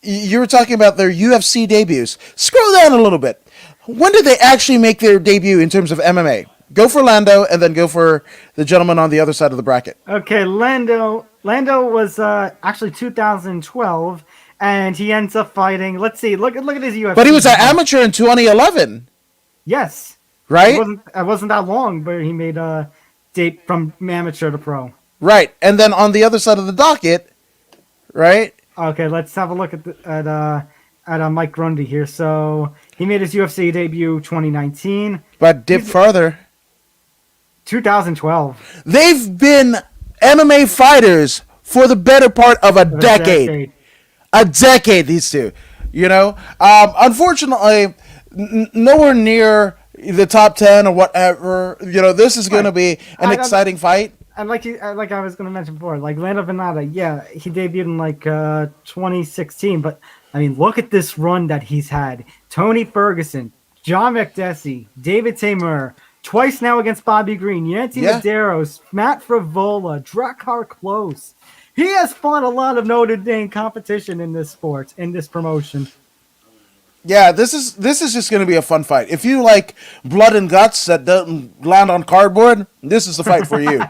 you were talking about their UFC debuts. Scroll down a little bit. When did they actually make their debut in terms of MMA? Go for Lando, and then go for the gentleman on the other side of the bracket. Okay, Lando was actually 2012, and he ends up fighting. Let's see, look at his UFC. But he was an amateur in 2011. Yes, right. It wasn't that long, but he made a date from amateur to pro. Right, and then on the other side of the docket, right. Okay, let's have a look at Mike Grundy here. So he made his UFC debut 2019, but dip farther. 2012. They've been MMA fighters for the better part of a decade. A decade, these two. Unfortunately, nowhere near the top 10 or whatever. This is going to be an exciting fight. And like I was going to mention before, like Lando Venata, he debuted in 2016. But I mean, look at this run that he's had. Tony Ferguson, John McDessie, David Taymur, twice now against Bobby Green, Yancy Medeiros, Matt Frivola, Drakkar Close. He has fought a lot of Notre Dame competition in this sport, in this promotion. Yeah, this is just going to be a fun fight. If you like blood and guts that don't land on cardboard, this is the fight for you.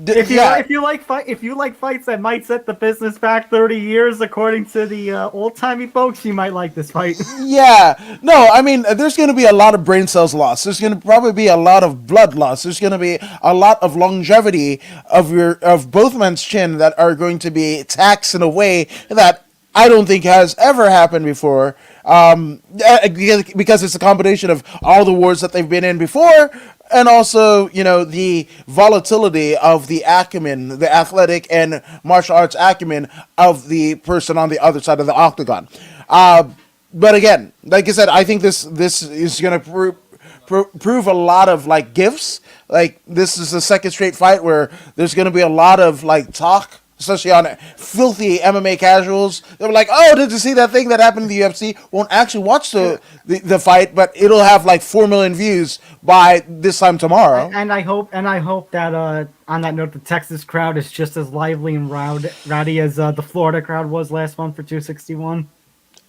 If you like fights that might set the business back 30 years, according to the old timey folks, you might like this fight. Yeah, no, I mean, there's going to be a lot of brain cells lost. There's going to probably be a lot of blood loss. There's going to be a lot of longevity of both men's chin that are going to be taxed in a way that I don't think has ever happened before. Because it's a combination of all the wars that they've been in before, and also, the volatility of the acumen, the athletic and martial arts acumen of the person on the other side of the octagon. But again, like I said, I think this is going to prove a lot of like gifts. Like, this is the second straight fight where there's going to be a lot of like talk, especially on filthy MMA casuals. They were like, "Oh, did you see that thing that happened in the UFC?" Won't actually watch the fight, but it'll have like 4 million views by this time tomorrow. And I hope that on that note, the Texas crowd is just as lively and rowdy as the Florida crowd was last month for 261.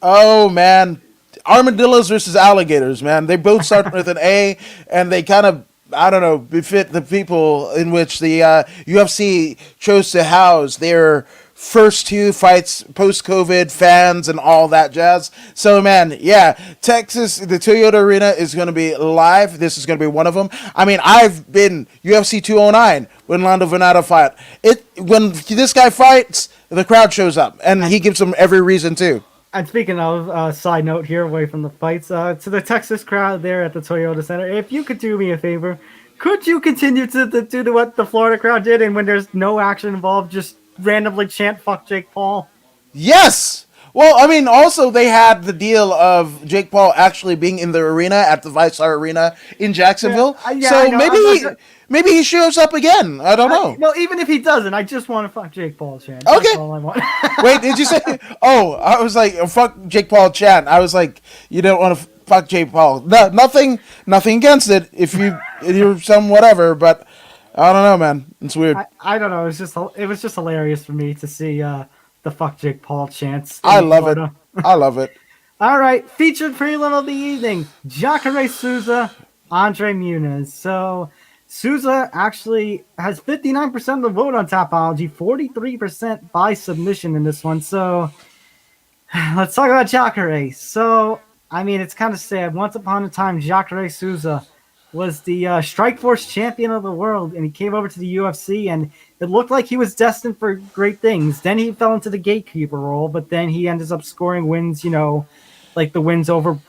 Oh man, armadillos versus alligators, man. They both start with an A, and they kind of, I don't know, befit the people in which the UFC chose to house their first two fights post-COVID, fans and all that jazz. So, man, yeah, Texas, the Toyota Arena is going to be live. This is going to be one of them. I mean, I've been UFC 209 when Lando Venata fought. When this guy fights, the crowd shows up, and he gives them every reason to. And speaking of, side note here, away from the fights, to the Texas crowd there at the Toyota Center, if you could do me a favor, could you continue to do what the Florida crowd did, and when there's no action involved, just randomly chant "fuck Jake Paul"? Yes! Well, I mean, also they had the deal of Jake Paul actually being in the arena at the VyStar Arena in Jacksonville. So maybe he shows up again. I don't know. Well, even if he doesn't, I just want to fuck Jake Paul chant. Okay. That's all I want. Wait, did you say? Oh, I was like, fuck Jake Paul chant. I was like, you don't want to fuck Jake Paul. No, nothing against it. If you're some whatever, but I don't know, man. It's weird. I don't know. It was just hilarious for me to see the fuck Jake Paul chants. I love it. I love it. All right, featured prelim of the evening: Jacare Souza, Andre Muniz. So Souza actually has 59% of the vote on Topology, 43% by submission in this one. So let's talk about Jacare. So, I mean, it's kind of sad. Once upon a time, Jacare Souza was the Strikeforce champion of the world, and he came over to the UFC, and it looked like he was destined for great things. Then he fell into the gatekeeper role, but then he ended up scoring wins, like the win over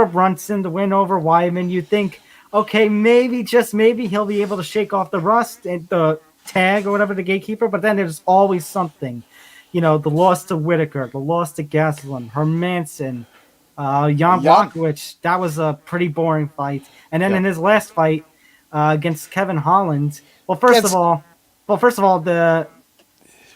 Brunson, the win over Weidman. You'd think, okay, maybe, just maybe, he'll be able to shake off the rust and the tag or whatever, the gatekeeper, but then there's always something. The loss to Whitaker, the loss to Gastelum, Hermanson, Jan Blachowicz. That was a pretty boring fight. And then in his last fight against Kevin Holland, first of all,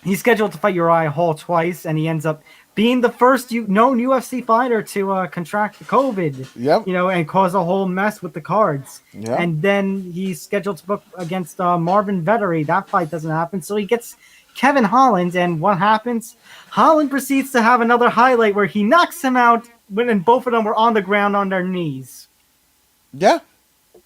he's scheduled to fight Uriah Hall twice, and he ends up being the first known UFC fighter to contract COVID. Yep. And cause a whole mess with the cards. Yep. And then he's scheduled to book against Marvin Vettori. That fight doesn't happen, so he gets Kevin Holland, and what happens? Holland proceeds to have another highlight where he knocks him out when both of them were on the ground on their knees. Yeah.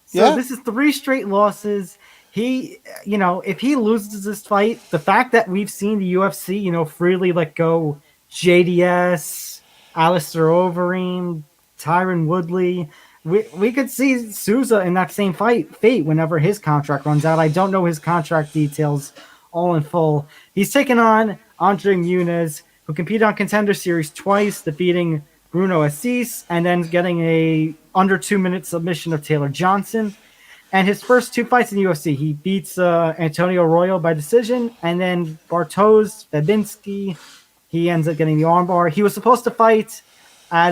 So this is 3 straight losses. He, if he loses this fight, the fact that we've seen the UFC, freely let go JDS, Alistair Overeem, Tyron Woodley, we could see Souza in that same fate whenever his contract runs out. I don't know his contract details all in full. He's taken on Andre Muniz, who competed on Contender Series twice, defeating Bruno Assis, and then getting a under 2-minute submission of Taylor Johnson. And his first 2 fights in the UFC, he beats Antonio Arroyo by decision, and then Bartosz Babinski, he ends up getting the armbar. He was supposed to fight at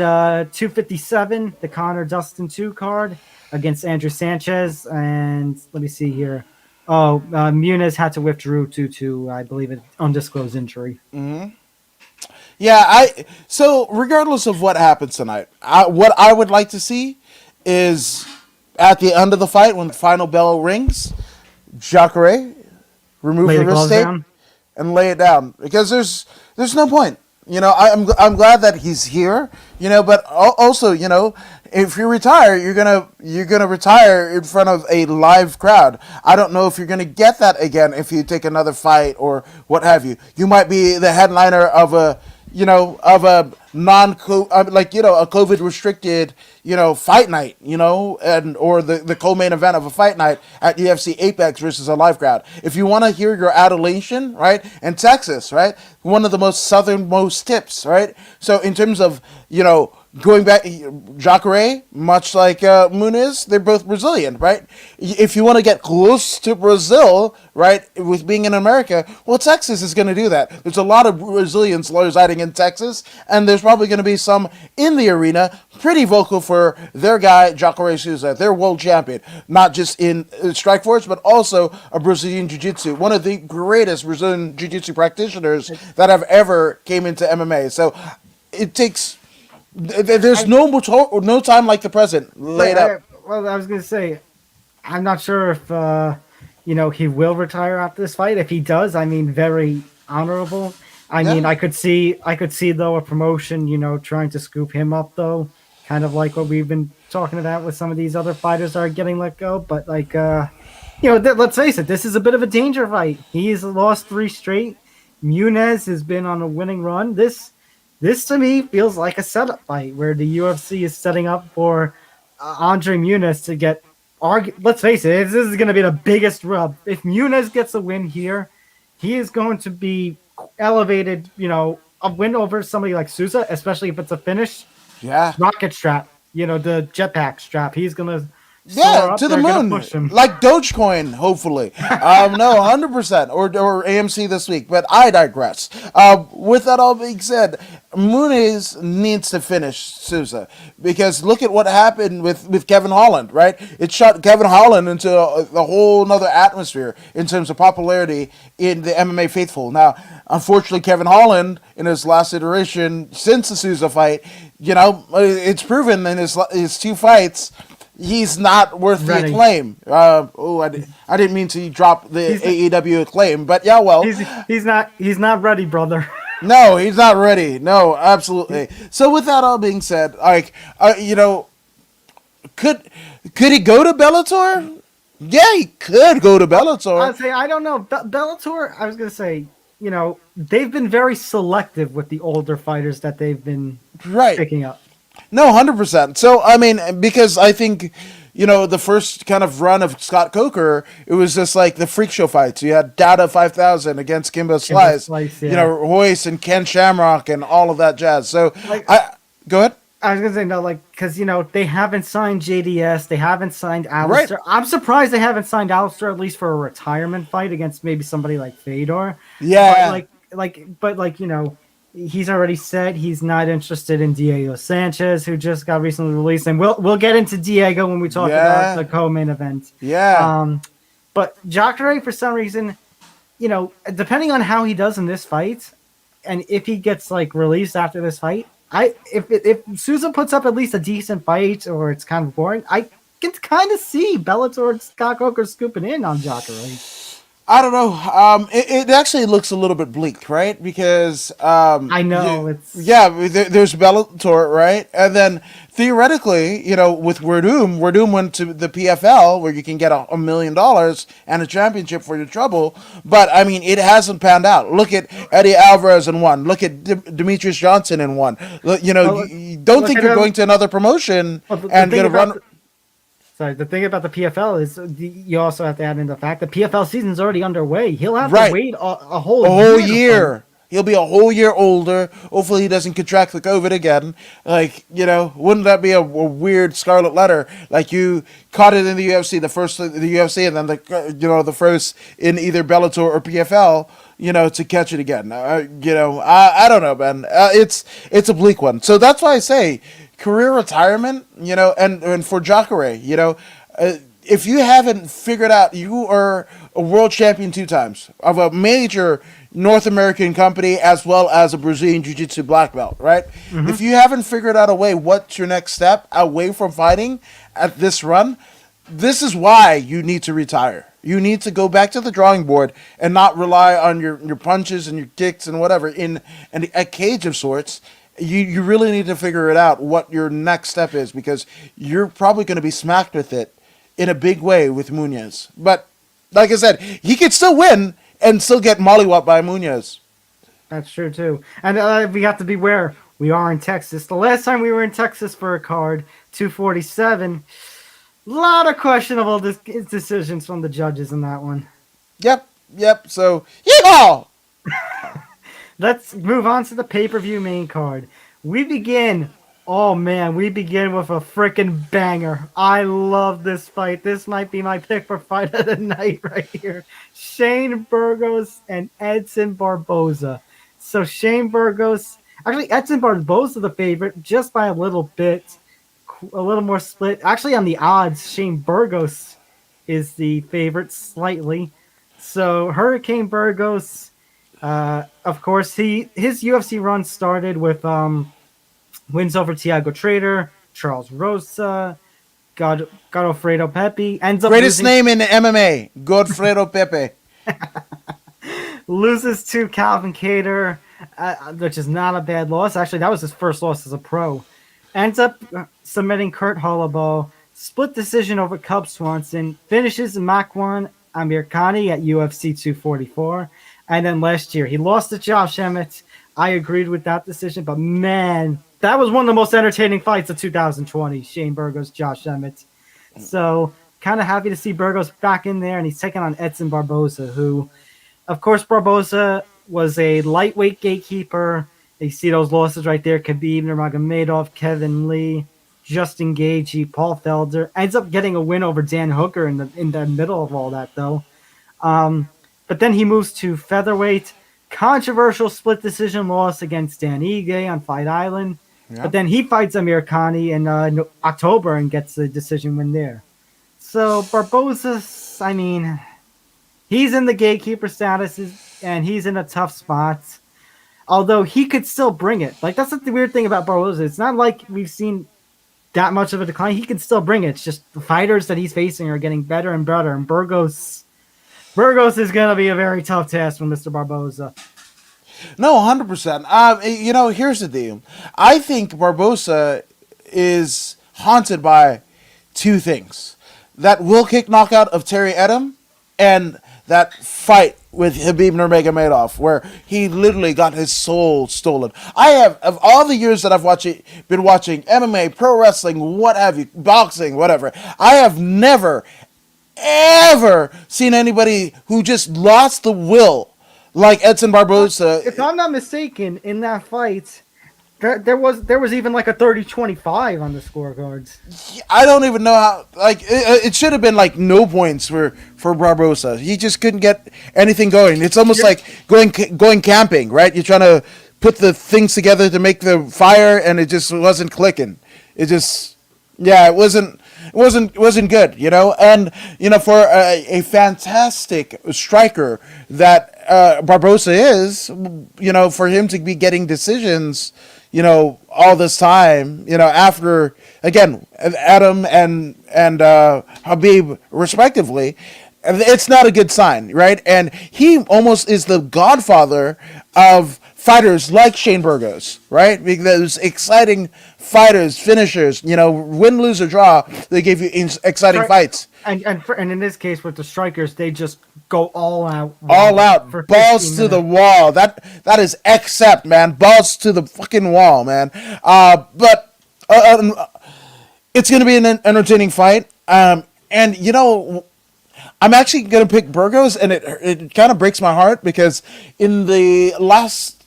257, the Connor Dustin 2 card, against Andrew Sanchez, and let me see here. Muniz had to withdraw due to, I believe, an undisclosed injury. Mm-hmm. Yeah, so regardless of what happens tonight, what I would like to see is at the end of the fight, when the final bell rings, Jacare remove the wrist tape and lay it down, because there's no point. I'm glad that he's here. But also, if you retire, you're gonna retire in front of a live crowd. I don't know if you're gonna get that again if you take another fight or what have you. You might be the headliner of a a COVID restricted, fight night, and or the co-main event of a fight night at UFC Apex versus a live crowd. If you want to hear your adulation, right, in Texas, right, one of the most southernmost tips, right. So in terms of going back, Jacare, much like Muniz, they're both Brazilian, right? If you want to get close to Brazil, right, with being in America, well, Texas is going to do that. There's a lot of Brazilians residing in Texas, and there's probably going to be some in the arena pretty vocal for their guy, Jacare Souza, their world champion, not just in Strikeforce, but also a Brazilian Jiu-Jitsu, one of the greatest Brazilian Jiu-Jitsu practitioners that have ever came into MMA. So it takes... There's no time like the present laid up. Well, I was gonna say, I'm not sure if he will retire after this fight. If he does, I mean, very honorable. I mean, I could see though a promotion, trying to scoop him up though, kind of like what we've been talking about with some of these other fighters that are getting let go. But like, let's face it, this is a bit of a danger fight. He's lost 3 straight. Muniz has been on a winning run. This to me feels like a setup fight where the UFC is setting up for Andre Muniz to get. Let's face it, this is going to be the biggest rub. If Muniz gets a win here, he is going to be elevated. A win over somebody like Souza, especially if it's a finish. Yeah. Rocket strap. The jetpack strap. He's going to. To the moon, like Dogecoin, hopefully. No, 100%, or AMC this week. But I digress. With that all being said, Muniz needs to finish Souza because look at what happened with Kevin Holland, right? It shot Kevin Holland into a whole nother atmosphere in terms of popularity in the MMA faithful. Now, unfortunately, Kevin Holland in his last iteration since the Souza fight, it's proven in his 2 fights. He's not worth the acclaim. I didn't mean to drop the AEW acclaim, but yeah, well, he's not ready, brother. No, he's not ready. No, absolutely. So with that all being said, like, could he go to Bellator? Yeah, he could go to Bellator. I'd say I don't know. Bellator. I was gonna say, they've been very selective with the older fighters that they've been picking up. No, 100%. So, I mean, because I think, the first kind of run of Scott Coker, it was just like the freak show fights. You had Dada 5000 against Kimbo Slice, Royce and Ken Shamrock and all of that jazz. So, go ahead. I was going to say, no, because, they haven't signed JDS. They haven't signed Alistair. Right. I'm surprised they haven't signed Alistair at least for a retirement fight against maybe somebody like Fedor. Yeah. But he's already said he's not interested in Diego Sanchez, who just got recently released, and we'll get into Diego when we talk about the co-main event. Yeah. But Jacare, for some reason, depending on how he does in this fight, and if he gets released after this fight, if Souza puts up at least a decent fight or it's kind of boring, I can kind of see Bellator and Scott Coker scooping in on Jacare. I don't know. It actually looks a little bit bleak, right? Because I know there's Bellator, right? And then theoretically, with Werdum went to the PFL where you can get $1 million and a championship for your trouble. But I mean, it hasn't panned out. Look at Eddie Alvarez in one. Look at Demetrius Johnson in one. You don't think you're going to another promotion and get a run. Sorry, the thing about the PFL is you also have to add in the fact that PFL season's already underway. He'll have to wait a whole year. He'll be a whole year older. Hopefully he doesn't contract the COVID again. Wouldn't that be a weird scarlet letter? Like you caught it in the UFC, the first in the UFC, and then the first in either Bellator or PFL, to catch it again. I don't know, man. It's a bleak one. So that's why I say, career retirement, and for Jacare, if you haven't figured out you are a world champion 2 times of a major North American company as well as a Brazilian Jiu-Jitsu black belt, right? Mm-hmm. If you haven't figured out a way, what's your next step away from fighting at this run, this is why you need to retire. You need to go back to the drawing board and not rely on your punches and your kicks and whatever in a cage of sorts. You really need to figure it out what your next step is, because you're probably going to be smacked with it in a big way with Munoz. But like I said, he could still win and still get mollywopped by Munoz. That's true too. And we have to beware. We are in Texas. The last time we were in Texas for a card, 247, a lot of questionable decisions from the judges in that one. Yep. So, yeehaw! Let's move on to the pay-per-view main card. We begin with a freaking banger. I love this fight. This might be my pick for fight of the night right here. Shane Burgos and Edson Barboza. So Shane Burgos, actually Edson Barboza the favorite just by a little bit, a little more split. Actually on the odds, Shane Burgos is the favorite slightly. So Hurricane Burgos, of course, his UFC run started with wins over Thiago Trader, Charles Rosa, Godofredo Pepe. Greatest name in MMA, Godofredo Pepe. Loses to Calvin Kattar, which is not a bad loss. Actually, that was his first loss as a pro. Ends up submitting Kurt Holloway, split decision over Cub Swanson, finishes Makwan Amirkhani at UFC 244. And then last year, he lost to Josh Emmett. I agreed with that decision, but man, that was one of the most entertaining fights of 2020, Shane Burgos, Josh Emmett. So kind of happy to see Burgos back in there, and he's taking on Edson Barboza, who, of course, Barboza was a lightweight gatekeeper. You see those losses right there, Khabib Nurmagomedov, Kevin Lee, Justin Gaethje, Paul Felder. Ends up getting a win over Dan Hooker in the middle of all that, though. But then he moves to featherweight. Controversial split decision loss against Dan Ige on Fight Island. Yeah. But then he fights Amir Khani in October and gets the decision win there. So Barboza, I mean, he's in the gatekeeper status and he's in a tough spot. Although he could still bring it. Like, that's the weird thing about Barboza. It's not like we've seen that much of a decline. He can still bring it. It's just the fighters that he's facing are getting better and better. And Burgos is going to be a very tough task for Mr. Barboza. No, 100%. Here's the deal. I think Barboza is haunted by two things. That will kick knockout of Terry Edom and that fight with Khabib Nurmagomedov, where he literally got his soul stolen. I have, of all the years that I've been watching MMA, pro wrestling, what have you, boxing, whatever, I have never, ever seen anybody who just lost the will like Edson Barboza. If I'm not mistaken, in that fight, there was even like a 30-25 on the scorecards. I don't even know how. Like it should have been like no points for Barboza. He just couldn't get anything going. It's almost like going camping, right? You're trying to put the things together to make the fire, and it just wasn't clicking. It just, it wasn't good, And for a fantastic striker that Barboza is, for him to be getting decisions, all this time, after, again, Adam and Khabib respectively, it's not a good sign, right? And he almost is the godfather of fighters like Shane Burgos, right? Because exciting fighters, finishers, win, lose, or draw, they give you exciting fights. And in this case with the strikers, they just go all out. All out. Balls to the wall. That is accept, man. Balls to the fucking wall, man. But it's going to be an entertaining fight. And, I'm actually going to pick Burgos, and it kind of breaks my heart because in the last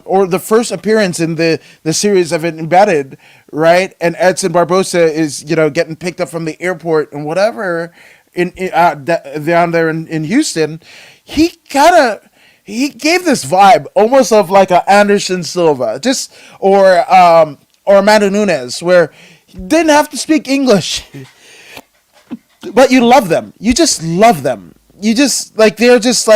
or the first appearance in the series of Embedded, right? And Edson Barboza is, getting picked up from the airport and whatever down there in Houston. He gave this vibe almost of like a Anderson Silva, or Amanda Nunes, where he didn't have to speak English, but you love them. You just love them. You just they're just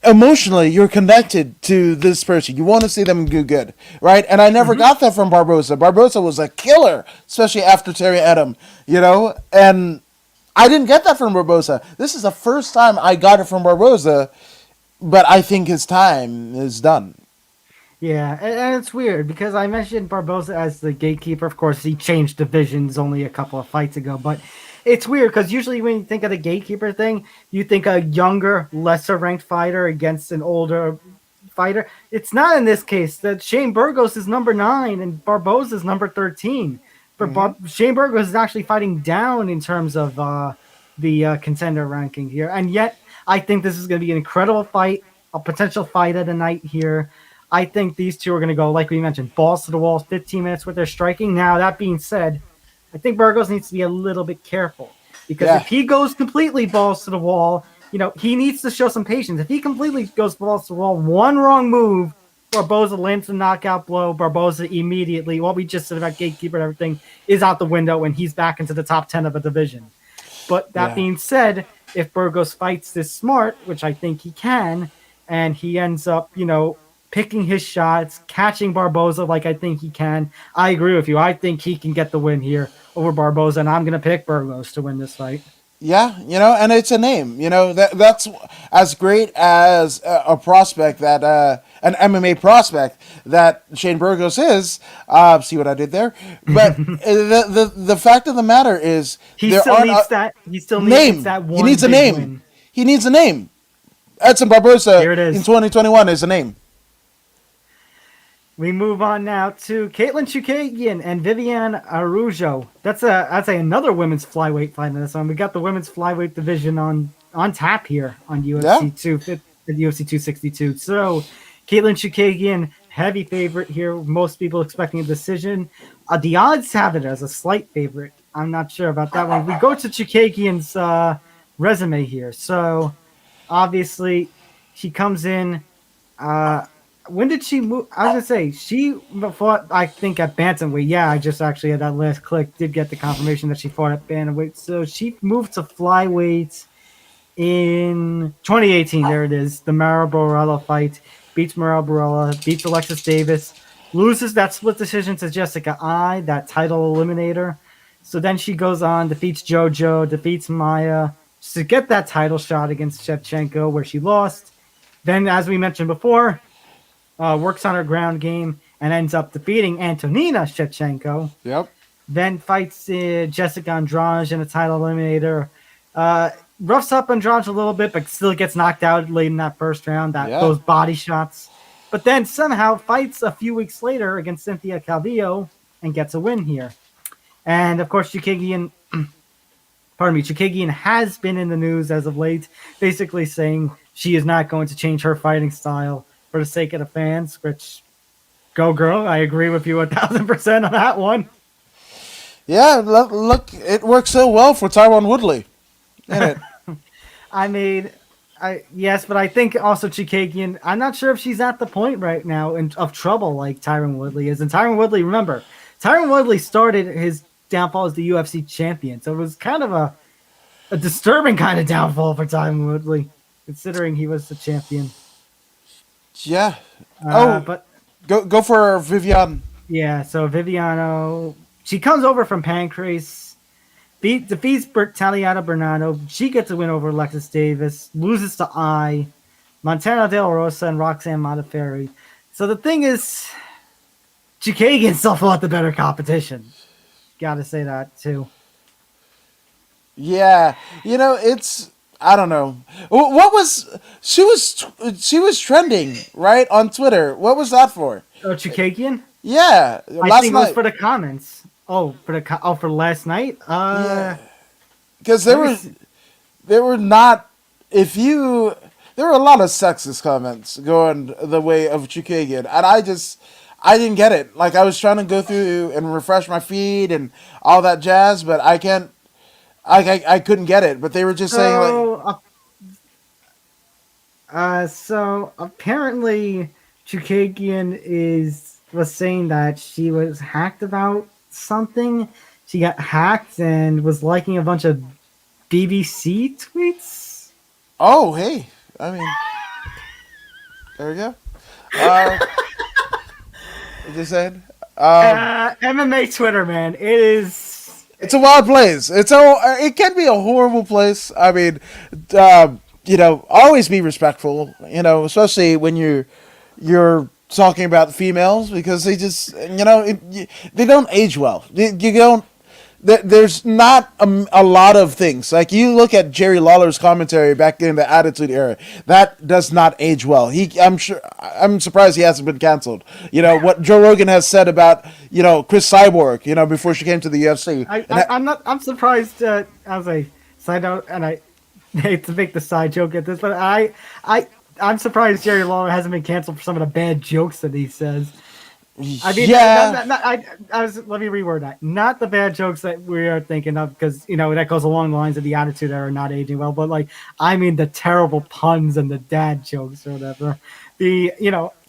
emotionally, you're connected to this person. You want to see them do good, right? And I never got that from Barboza. Barboza was a killer, especially after Terry Edom, And I didn't get that from Barboza. This is the first time I got it from Barboza, but I think his time is done. Yeah, and it's weird because I mentioned Barboza as the gatekeeper. Of course, he changed divisions only a couple of fights ago, but it's weird because usually when you think of the gatekeeper thing, you think a younger, lesser ranked fighter against an older fighter. It's not in this case. That Shane Burgos is number 9 and Barboza is number 13. Shane Burgos is actually fighting down in terms of the contender ranking here, and yet I think this is going to be an incredible fight, a potential fight of the night here. I think these two are going to go, like we mentioned, balls to the wall, 15 minutes with their striking. Now, that being said, I think Burgos needs to be a little bit careful because Yeah. if he goes completely balls to the wall, he needs to show some patience. If he completely goes balls to the wall, one wrong move, Barboza lands a knockout blow. Barboza immediately, what we just said about gatekeeper and everything, is out the window and he's back into the top 10 of a division. But that Yeah. being said, if Burgos fights this smart, which I think he can, and he ends up, picking his shots, catching Barboza like I think he can, I agree with you. I think he can get the win here over Barboza, and I'm going to pick Burgos to win this fight. Yeah, and it's a name. That's as great as a prospect that an MMA prospect that Shane Burgos is. See what I did there? But the fact of the matter is He there still aren't needs a that. He still name. needs that one. He needs a big name. Win. He needs a name. Edson Barboza Here it is. in 2021 is a name. We move on now to Caitlyn Chukaigen and Vivienne Arujo. That's another women's flyweight fight in this one. We got the women's flyweight division on tap here on UFC 262. So Caitlyn Chukaigen, heavy favorite here. Most people expecting a decision. The odds have it as a slight favorite. I'm not sure about that one. We go to Chukaigen's resume here. So obviously she comes in. When did she move? I was gonna say she fought, I think, at bantamweight. Yeah, I just actually had that last click. Did get the confirmation that she fought at bantamweight. So she moved to flyweight in 2018. There it is, the Mara Borella fight. Beats Mara Borella, beats Alexis Davis, loses that split decision to Jessica I, that title eliminator. So then she goes on, defeats JoJo, defeats Maya to get that title shot against Shevchenko, where she lost. Then, as we mentioned before, works on her ground game and ends up defeating Antonina Shevchenko. Yep. Then fights Jessica Andrade in a title eliminator. Roughs up Andrade a little bit, but still gets knocked out late in that first round. Those body shots. But then somehow fights a few weeks later against Cynthia Calvillo and gets a win here. And of course, Chukaigen has been in the news as of late, basically saying she is not going to change her fighting style for the sake of the fans, which, go girl, I agree with you 1,000% on that one. Yeah, look, it works so well for Tyron Woodley, didn't it? I mean, yes, but I think also Chukaigen, I'm not sure if she's at the point right now of trouble like Tyron Woodley is. And Tyron Woodley, remember, Tyron Woodley started his downfall as the UFC champion, so it was kind of a disturbing kind of downfall for Tyron Woodley, considering he was the champion. Yeah. But go for Vivienne. yeah, so Viviano, she comes over from Pancrase, defeats Taliana Bernardo. She gets a win over Alexis Davis, loses to Montana Del Rosa, and Roxanne Modafferi. So the thing is, Chukaigen still fought the better competition. Gotta say that, too. Yeah. It's... I don't know. What was she was trending, right, on Twitter. What was that for? Oh, Chukaigen? Yeah, I think it was for the comments. Oh, for last night? Because there were not there were a lot of sexist comments going the way of Chukaigen, and I didn't get it. Like, I was trying to go through and refresh my feed and all that jazz, but I can't. I couldn't get it, but they were just saying like. So apparently, Chukaigen was saying that she was hacked about something. She got hacked and was liking a bunch of BBC tweets. Oh, hey! I mean, there we go. Just saying. MMA Twitter, man, it is It's a wild place. It can be a horrible place. I mean, always be respectful. Especially when you're talking about females because they just they don't age well. You don't. There's not a lot of things. Like you look at Jerry Lawler's commentary back in the Attitude Era, that does not age well. I'm surprised he hasn't been canceled. What Joe Rogan has said about Chris Cyborg, before she came to the UFC. I'm surprised. As a side note, and I hate to make the side joke at this, but I'm surprised Jerry Lawler hasn't been canceled for some of the bad jokes that he says. I mean, yeah. Let me reword that. Not the bad jokes that we are thinking of, because that goes along the lines of the Attitude Era not aging well. But I mean, the terrible puns and the dad jokes or whatever.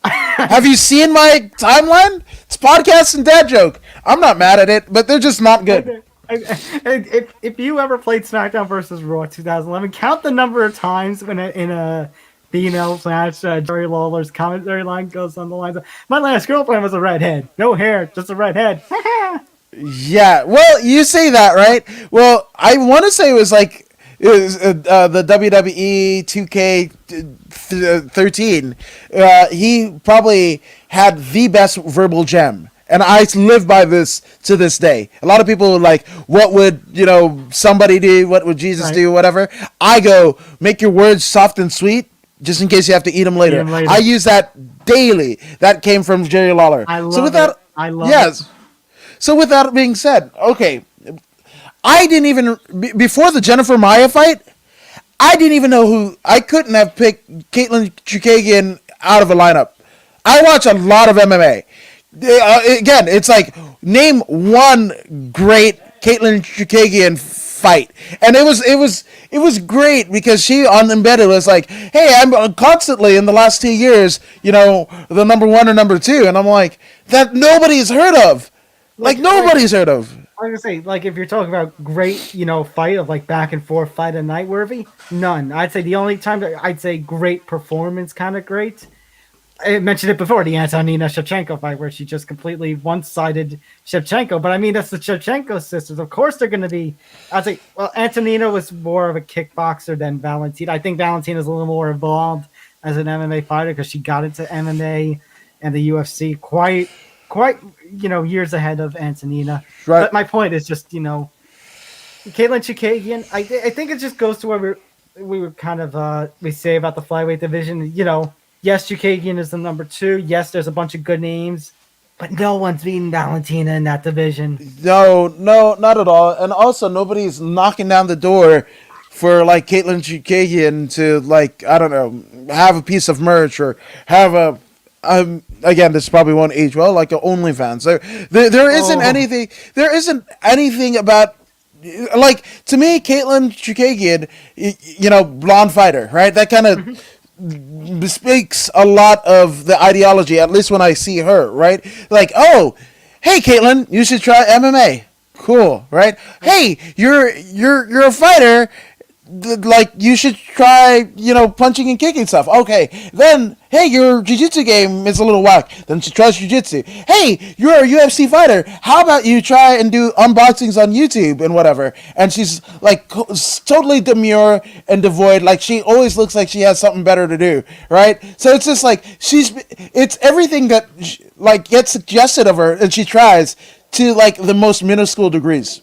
Have you seen my timeline? It's podcast and dad joke. I'm not mad at it, but they're just not good. If you ever played SmackDown versus Raw 2011, count the number of times when in a female match, Jerry Lawler's commentary line goes on the lines of, "My last girlfriend was a redhead. No hair, just a redhead." Yeah, well, you say that, right? Well, I want to say it was the WWE 2K13. He probably had the best verbal gem. And I live by this to this day. A lot of people are like, what would, somebody do? What would Jesus do? Whatever. I go, make your words soft and sweet, just in case you have to eat them later. I use that daily. That came from Jerry Lawler. I love it. Yes. So with that being said, okay, I didn't even, before the Jennifer Maia fight, I didn't even know I couldn't have picked Caitlyn Chukaigen out of a lineup. I watch a lot of MMA. Again, it's like, name one great Caitlyn Chukaigen fight, and it was great because she on Embedded was like, hey, I'm constantly in the last 2 years, the number 1 or number 2, and I'm like, that nobody's heard of, nobody's heard of. I was gonna say, if you're talking about great, fight of back and forth fight of night worthy, none. I'd say the only time that I'd say great performance, kind of great. I mentioned it before, the Antonina Shivchenko fight, where she just completely one-sided Shivchenko. But I mean, that's the Shivchenko sisters. Of course, they're going to be. I'd say, well, Antonina was more of a kickboxer than Valentina. I think Valentina's a little more evolved as an MMA fighter because she got into MMA and the UFC quite years ahead of Antonina. Right. But my point is just Caitlyn Chukaigen. I think it just goes to where we were kind of we say about the flyweight division. Yes, Chukaigen is the number 2. Yes, there's a bunch of good names, but no one's beating Valentina in that division. No, not at all. And also, nobody's knocking down the door for Caitlyn Chukaigen to I don't know, have a piece of merch or have a. Again, this probably won't age well, an OnlyFans. There isn't anything. There isn't anything about. To me, Caitlyn Chukaigen, blonde fighter, right? That kind of. Bespeaks a lot of the ideology, at least when I see her, right? Oh, hey Caitlyn, you should try MMA. Cool, right? Hey, you're a fighter. You should try, punching and kicking stuff. Okay, then, hey, your jiu-jitsu game is a little whack. Then you try jiu-jitsu. Hey, you're a UFC fighter. How about you try and do unboxings on YouTube and whatever? And she's totally demure and devoid. She always looks like she has something better to do, right? So it's just it's everything that gets suggested of her, and she tries to the most minuscule degrees.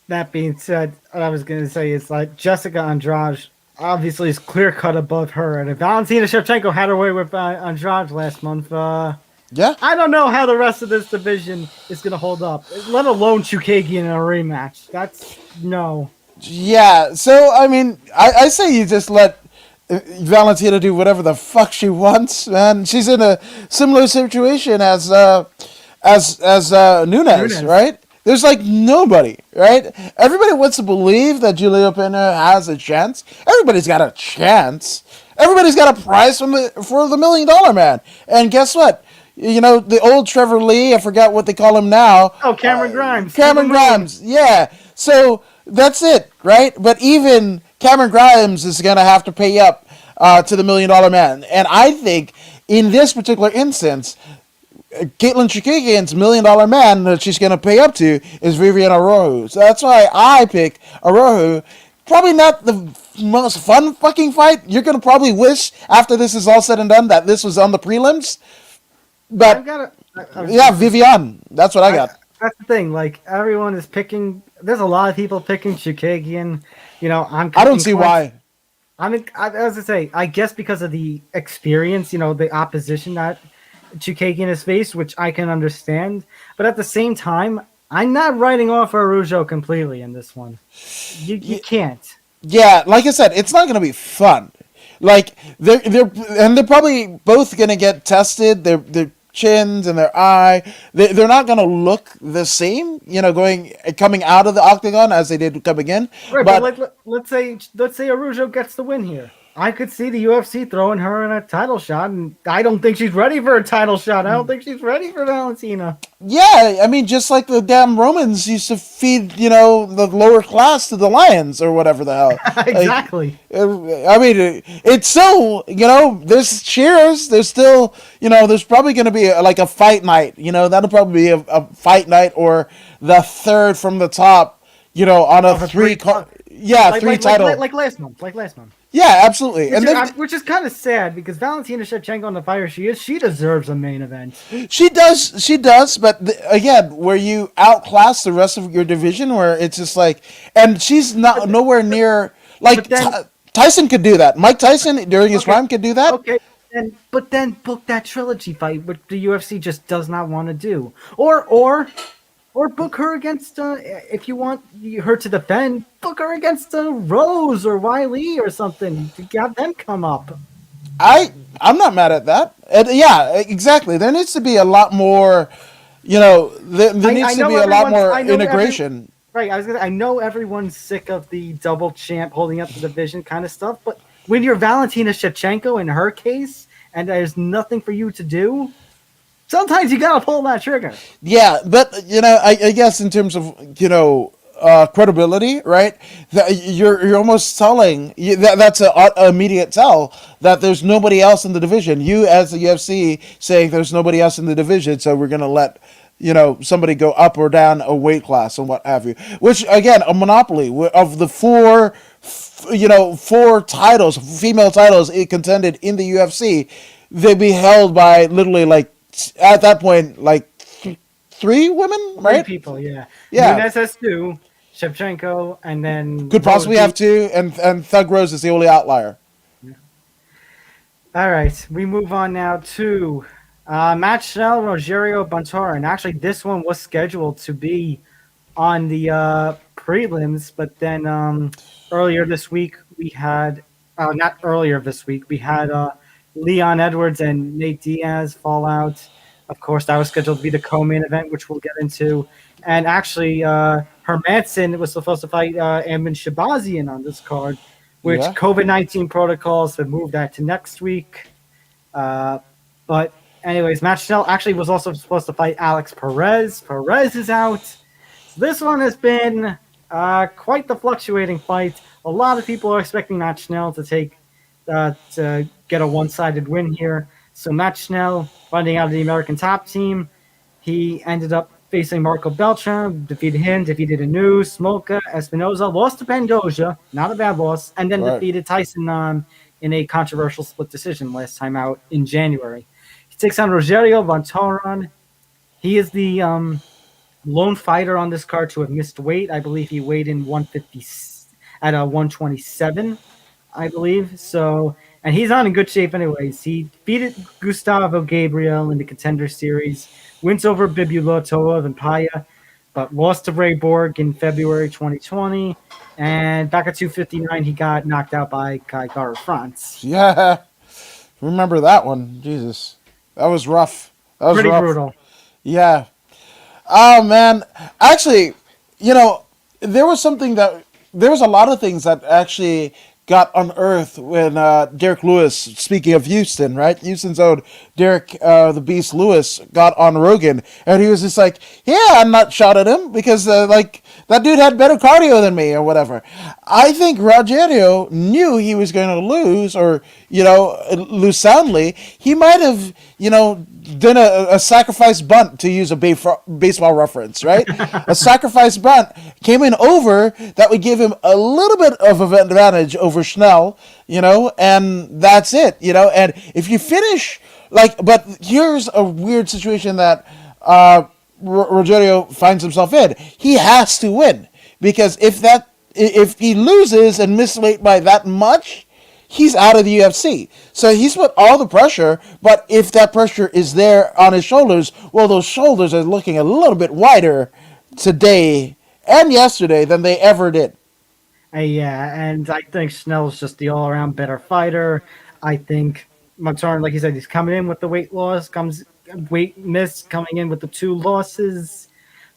That being said, what I was going to say is Jessica Andrade obviously is clear cut above her, and if Valentina Shevchenko had her way with Andrade last month, yeah, I don't know how the rest of this division is going to hold up, let alone Chukaigen in a rematch. That's no. Yeah, so I mean, I say you just let Valentina do whatever the fuck she wants, man. She's in a similar situation as Nunes, right? There's nobody, right? Everybody wants to believe that Julia Pena has a chance. Everybody's got a chance. Everybody's got a prize for the $1 million man. And guess what? The old Trevor Lee, I forgot what they call him now. Oh, Cameron Grimes. Cameron Grimes, yeah. So that's it, right? But even Cameron Grimes is going to have to pay up to the $1 million man. And I think in this particular instance, Caitlyn Chukaigen's $1 million man that she's going to pay up to is Vivienne Arujo. So that's why I pick Arujo. Probably not the most fun fucking fight. You're going to probably wish after this is all said and done that this was on the prelims. I've But got yeah, Vivienne. That's what I got. That's the thing. Like everyone is picking. There's a lot of people picking Chukaigen. I don't see why. As I say, I guess because of the experience, the opposition that Chukaigen has faced, which I can understand. But at the same time, I'm not writing off Arujo completely in this one. You can't. Yeah, like I said, it's not going to be fun. Like they're probably both going to get tested. Their chins and their eye. They're not going to look the same. Coming out of the octagon as they did coming in. Right, but let's say Arujo gets the win here. I could see the UFC throwing her in a title shot, and I don't think she's ready for a title shot. I don't think she's ready for Valentina. Yeah, I mean, just like the damn Romans used to feed, the lower class to the lions or whatever the hell. Exactly. I mean, it's still, there's cheers. There's still, there's probably going to be a fight night. That'll probably be a fight night or the third from the top, on a three title. Like last month. Yeah, absolutely. Which is kind of sad because Valentina Shevchenko on the fire she deserves a main event. She does, but again, where you outclass the rest of your division, where it's just like, and she's not nowhere near Tyson could do that. Mike Tyson during his prime could do that. Okay, but then book that trilogy fight, which the UFC just does not want to do, or book her against, if you want her to defend, book her against Rose or Wiley or something. To have them come up. I'm not mad at that. Yeah, exactly. There needs to be a lot more, there needs to be a lot more integration. Right, I know everyone's sick of the double champ holding up the division kind of stuff, but when you're Valentina Shevchenko in her case, and there's nothing for you to do, sometimes you gotta pull that trigger. Yeah, but I guess in terms of credibility, right? You're almost telling that's an immediate tell that there's nobody else in the division. You as the UFC saying there's nobody else in the division, so we're gonna let somebody go up or down a weight class and what have you. Which again, a monopoly of the four titles, female titles it contended in the UFC. They'd be held by literally at that point, three women, right? 3 people, yeah. Yeah. Nunes has 2, Shevchenko, and then... Could possibly have 2, and Thug Rose is the only outlier. Yeah. All right, we move on now to Matt Schnell, Rosario Von Toron. Actually, this one was scheduled to be on the prelims, but then earlier this week, we had... not earlier this week, we had Leon Edwards and Nate Diaz fall out. Of course, that was scheduled to be the co-main event, which we'll get into. And actually, Hermanson was supposed to fight Amin Shabazian on this card, which COVID-19 protocols have moved that to next week. But anyways, Matt Schnell actually was also supposed to fight Alex Perez. Perez is out. So this one has been quite the fluctuating fight. A lot of people are expecting Matt Schnell to get a one-sided win here. So Matt Schnell, finding out of the American Top Team, he ended up facing Marco Beltran, defeated Anu, Smolka, Espinoza, lost to Pandoja, not a bad loss, and then defeated Tyson in a controversial split decision last time out in January. He takes on Rosario Von Toron. He is the lone fighter on this card to have missed weight. I believe he weighed in 150 at 127, I believe. So, and he's on in good shape anyways. He defeated Gustavo Gabriel in the Contender Series, wins over Bibulotova and Paya, but lost to Ray Borg in February 2020. And back at 259, he got knocked out by Kai Gara France. Yeah, remember that one. Jesus, that was rough. That was pretty rough. Brutal. Yeah. Oh, man. Actually, there was a lot of things that actually got unearthed when Derek Lewis, speaking of Houston, right? Houston's own Derek the Beast Lewis got on Rogan, and he was just like, "Yeah, I'm not shot at him because like that dude had better cardio than me or whatever." I think Rogerio knew he was going to lose, or lose soundly. He might have done a sacrifice bunt, to use a baseball reference, right? A sacrifice bunt came in over that would give him a little bit of an advantage over Schnell, and that's it, and if you finish but here's a weird situation that Rogerio finds himself in. He has to win, because if he loses and misses weight by that much, he's out of the UFC. So he's put all the pressure, but if that pressure is there on his shoulders, well, those shoulders are looking a little bit wider today and yesterday than they ever did. Yeah, and I think Schnell's just the all-around better fighter. I think Montana, like you said, he's coming in with the weight miss, coming in with the 2 losses.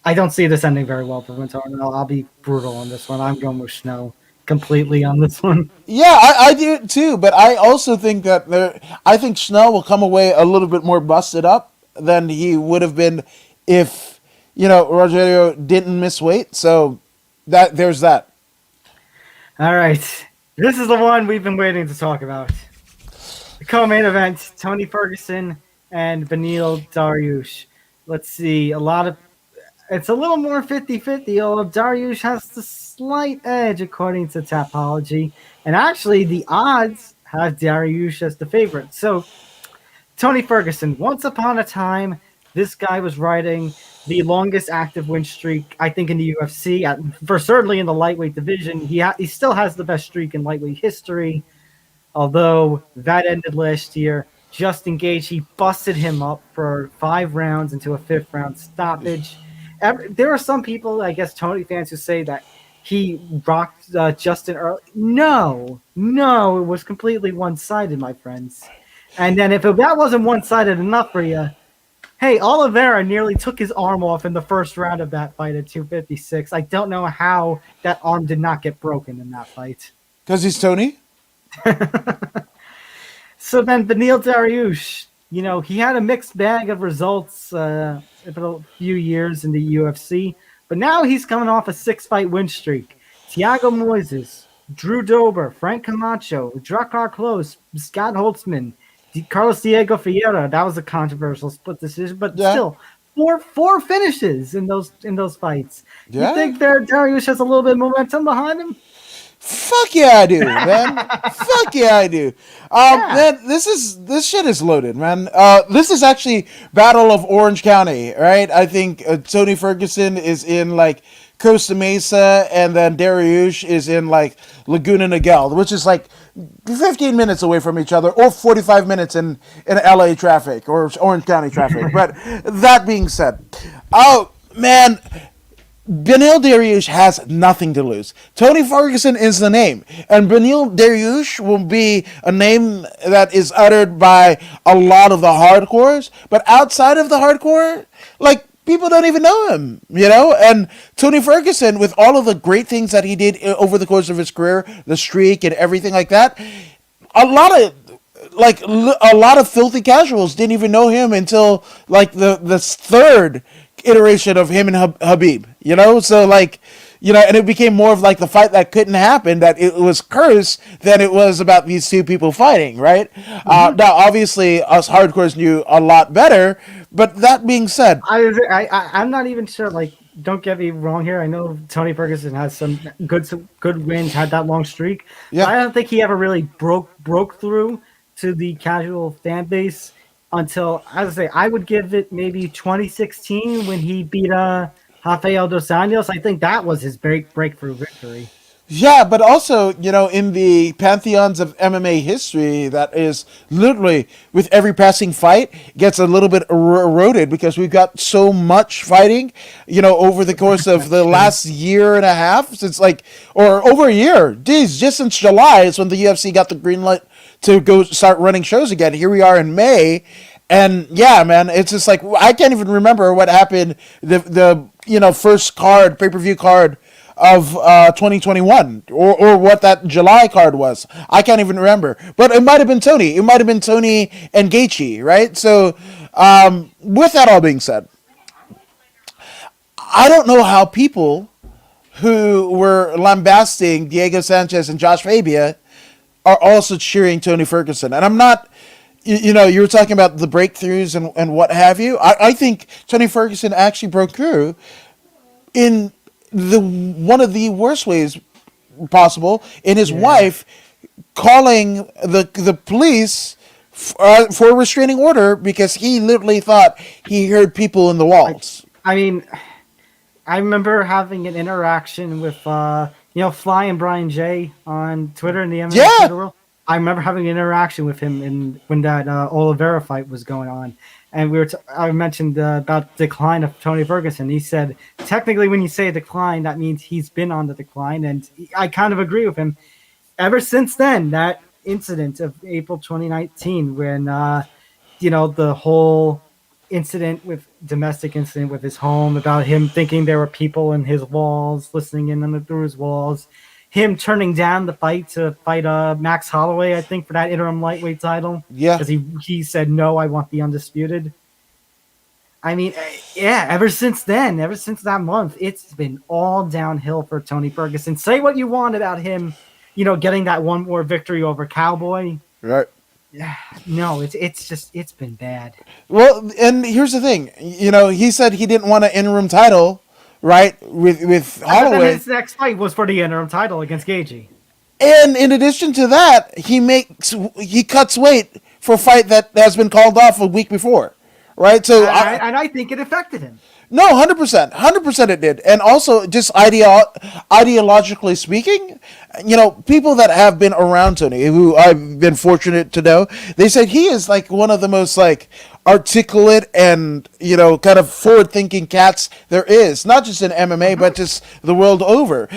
I don't see this ending very well for Montana. I'll be brutal on this one. I'm going with Schnell completely on this one. Yeah, I do too, but I also think that I think Schnell will come away a little bit more busted up than he would have been if Rogerio didn't miss weight. So there's that. All right, this is the one we've been waiting to talk about. The co-main event: Tony Ferguson and Benil Daryush. Let's see, it's a little more 50-50, although Daryush has the slight edge according to Tapology. And actually, the odds have Daryush as the favorite. So, Tony Ferguson, once upon a time, this guy was riding the longest active win streak, I think, in the UFC. Certainly in the lightweight division. He still has the best streak in lightweight history, although that ended last year. Justin Gage, he busted him up for 5 rounds into a 5th round stoppage. There are some people, I guess, Tony fans, who say that he rocked Justin early. No, it was completely one-sided, my friends. And then if that wasn't one-sided enough for you, hey, Oliveira nearly took his arm off in the first round of that fight at 256. I don't know how that arm did not get broken in that fight. Because he's Tony? So then Benil Daryush, he had a mixed bag of results for a few years in the UFC, but now he's coming off a 6-fight win streak. Thiago Moises, Drew Dober, Frank Camacho, Drakkar Klose, Scott Holtzman, Carlos Diego Ferreira. That was a controversial split decision, but still, four finishes in those fights. Yeah. You think Daryush has a little bit of momentum behind him? Fuck yeah, I do, man. Fuck yeah, I do. Man, this shit is loaded, man. This is actually Battle of Orange County, right? I think Tony Ferguson is in Costa Mesa, and then Daryush is in Laguna Niguel, which is 15 minutes away from each other, or 45 minutes in LA traffic or Orange County traffic. But that being said, oh man, Benil Daryush has nothing to lose. Tony Ferguson is the name, and Benil Daryush will be a name that is uttered by a lot of the hardcores, but outside of the hardcore, people don't even know him, And Tony Ferguson, with all of the great things that he did over the course of his career, the streak and everything like that, a lot of filthy casuals didn't even know him until the third iteration of him and Habib, so and it became more of the fight that couldn't happen, that it was cursed, than it was about these two people fighting, right? Mm-hmm. Now obviously us hardcores knew a lot better, but that being said, I'm not even sure, don't get me wrong here, I know Tony Ferguson has some good wins, had that long streak, but I don't think he ever really broke through to the casual fan base until, as I say, I would give it maybe 2016 when he beat Rafael dos Anjos. I think that was his breakthrough victory. Yeah, but also, in the pantheons of MMA history, that is literally, with every passing fight, gets a little bit eroded because we've got so much fighting, over the course of the last year and a half, since or over a year. Geez, just since July is when the UFC got the green light to go start running shows again. Here we are in May, and yeah, man, it's just I can't even remember what happened the first pay-per-view card of 2021, or what that July card was. I can't even remember, but it might have been Tony. It might have been Tony and Gaethje, right? So, with that all being said, I don't know how people who were lambasting Diego Sanchez and Josh Fabia are also cheering Tony Ferguson. And I'm not, you were talking about the breakthroughs and what have you. I think Tony Ferguson actually broke through in one of the worst ways possible, in his wife calling the police for a restraining order because he literally thought he heard people in the walls. I mean, I remember having an interaction with, Fly and Brian J on Twitter in the MMA Twitter world. I remember having an interaction with him when that Oliveira fight was going on. And I mentioned about the decline of Tony Ferguson. He said, technically, when you say a decline, that means he's been on the decline. And I kind of agree with him. Ever since then, that incident of April 2019, when, the whole domestic incident with his home, about him thinking there were people in his walls, listening in through his walls, him turning down the fight to fight Max Holloway, I think, for that interim lightweight title. Yeah. Because he said, no, I want the undisputed. I mean, ever since then, ever since that month, it's been all downhill for Tony Ferguson. Say what you want about him, getting that one more victory over Cowboy. Right. No, it's been bad. Well, and here's the thing. He said he didn't want an interim title, right, with Holloway. His next fight was for the interim title against Gaethje. And in addition to that, he cuts weight for a fight that has been called off a week before, right? So I think it affected him. No, 100% it did. And also, just ideologically speaking, people that have been around Tony, who I've been fortunate to know, they said he is like one of the most like articulate and, kind of forward-thinking cats there is, not just in MMA, but just the world over.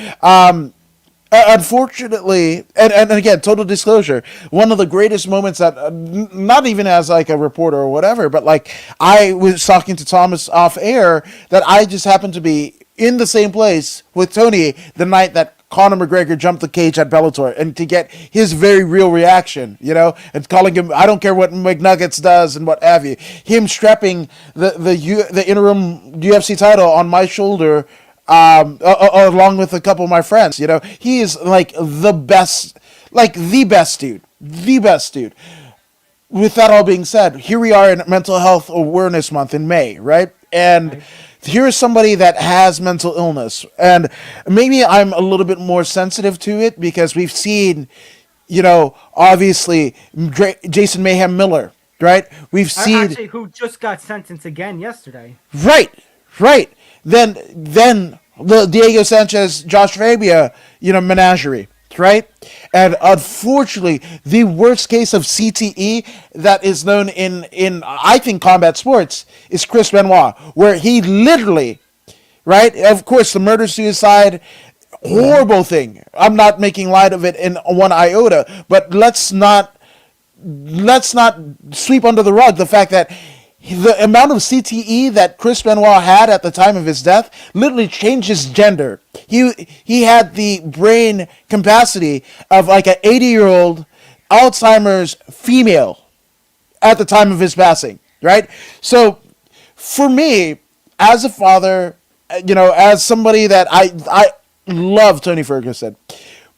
Unfortunately, and again, total disclosure, one of the greatest moments that, not even as like a reporter or whatever, but like I was talking to Thomas off air, that I just happened to be in the same place with Tony the night that Conor McGregor jumped the cage at Bellator, and to get his very real reaction, and calling him, I don't care what McNuggets does and what have you, him strapping the interim UFC title on my shoulder, along with a couple of my friends. He is like the best dude. With that all being said, here we are in Mental Health Awareness Month in May, right? And here is somebody that has mental illness, and maybe I'm a little bit more sensitive to it because we've seen, obviously Jason Mayhem Miller, right? We've seen actually who just got sentenced again yesterday. Right. Then the Diego Sanchez, Josh Fabia, menagerie, right? And unfortunately, the worst case of CTE that is known in I think combat sports is Chris Benoit, where he literally, right? Of course, the murder-suicide, horrible thing. I'm not making light of it in one iota, but let's not sweep under the rug the fact that the amount of CTE that Chris Benoit had at the time of his death literally changed his gender. He had the brain capacity of like an 80-year-old Alzheimer's female at the time of his passing, right? So for me, as a father, as somebody that I love Tony Ferguson,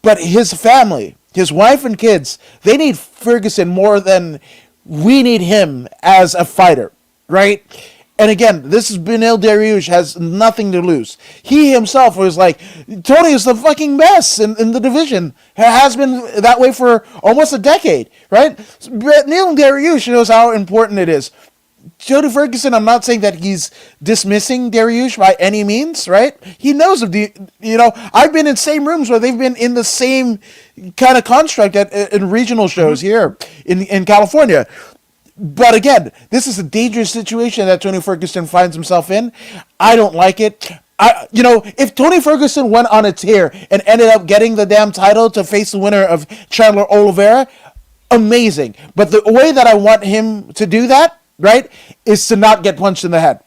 but his family, his wife and kids, they need Ferguson more than we need him as a fighter. Right? And again, this is Benil Daryush, has nothing to lose. He himself was like, Tony is the fucking best in the division. Has been that way for almost a decade, right? Benil Daryush knows how important it is. Tony Ferguson, I'm not saying that he's dismissing Daryush by any means, right? He knows of I've been in same rooms where they've been in the same kind of construct in regional shows here in California. But again, this is a dangerous situation that Tony Ferguson finds himself in. I don't like it. If Tony Ferguson went on a tear and ended up getting the damn title to face the winner of Chandler Oliveira, amazing. But the way that I want him to do that, right, is to not get punched in the head.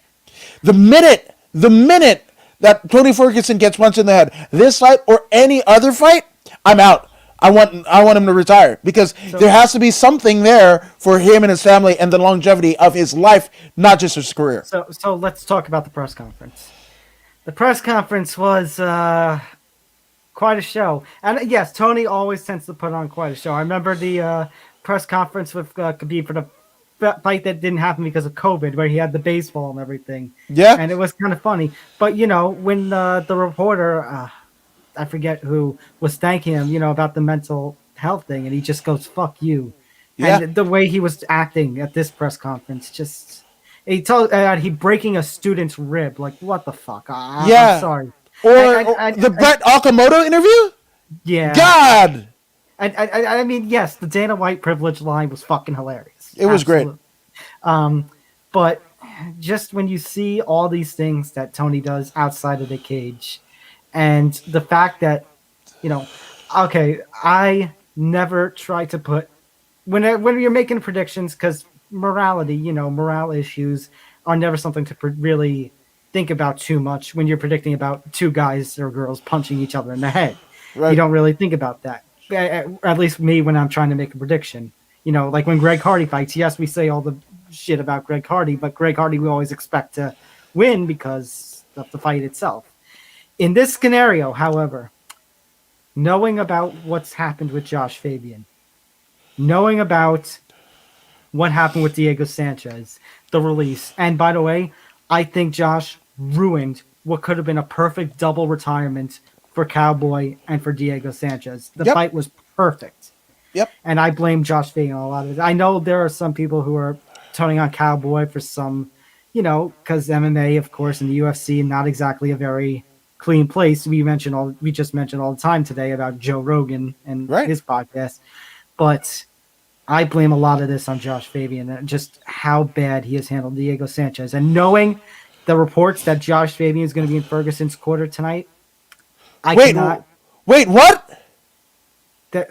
The minute that Tony Ferguson gets punched in the head. This fight or any other fight, I'm out. I want him to retire because there has to be something there for him and his family and the longevity of his life, not just his career. So let's talk about the press conference. The press conference was quite a show. And yes, Tony always tends to put on quite a show. I remember the press conference with Khabib for the fight that didn't happen because of COVID, where he had the baseball and everything. Yeah. And it was kind of funny. But, when the reporter, I forget who, was thanking him, about the mental health thing, and he just goes, fuck you. Yeah. And the way he was acting at this press conference, just... he breaking a student's rib. Like, what the fuck? I'm sorry. Or the Brett Okamoto interview? Yeah. God! I mean, yes, the Dana White privilege line was fucking hilarious. It was great. But just when you see all these things that Tony does outside of the cage, and the fact that, I never try to put when you're making predictions, because morality, morale issues are never something to really think about too much when you're predicting about two guys or girls punching each other in the head. Right. You don't really think about that. At least me when I'm trying to make a prediction. Like when Greg Hardy fights, yes, we say all the shit about Greg Hardy, but Greg Hardy we always expect to win because of the fight itself. In this scenario, however, knowing about what's happened with Josh Fabian, knowing about what happened with Diego Sanchez, the release, and by the way, I think Josh ruined what could have been a perfect double retirement for Cowboy and for Diego Sanchez. The fight was perfect. Yep. And I blame Josh Fabian on a lot of it. I know there are some people who are turning on Cowboy for some, because MMA, of course, and the UFC, not exactly a very clean place. We just mentioned all the time today about Joe Rogan and his podcast. But I blame a lot of this on Josh Fabian and just how bad he has handled Diego Sanchez. And knowing the reports that Josh Fabian is going to be in Ferguson's quarter tonight, Wait, what?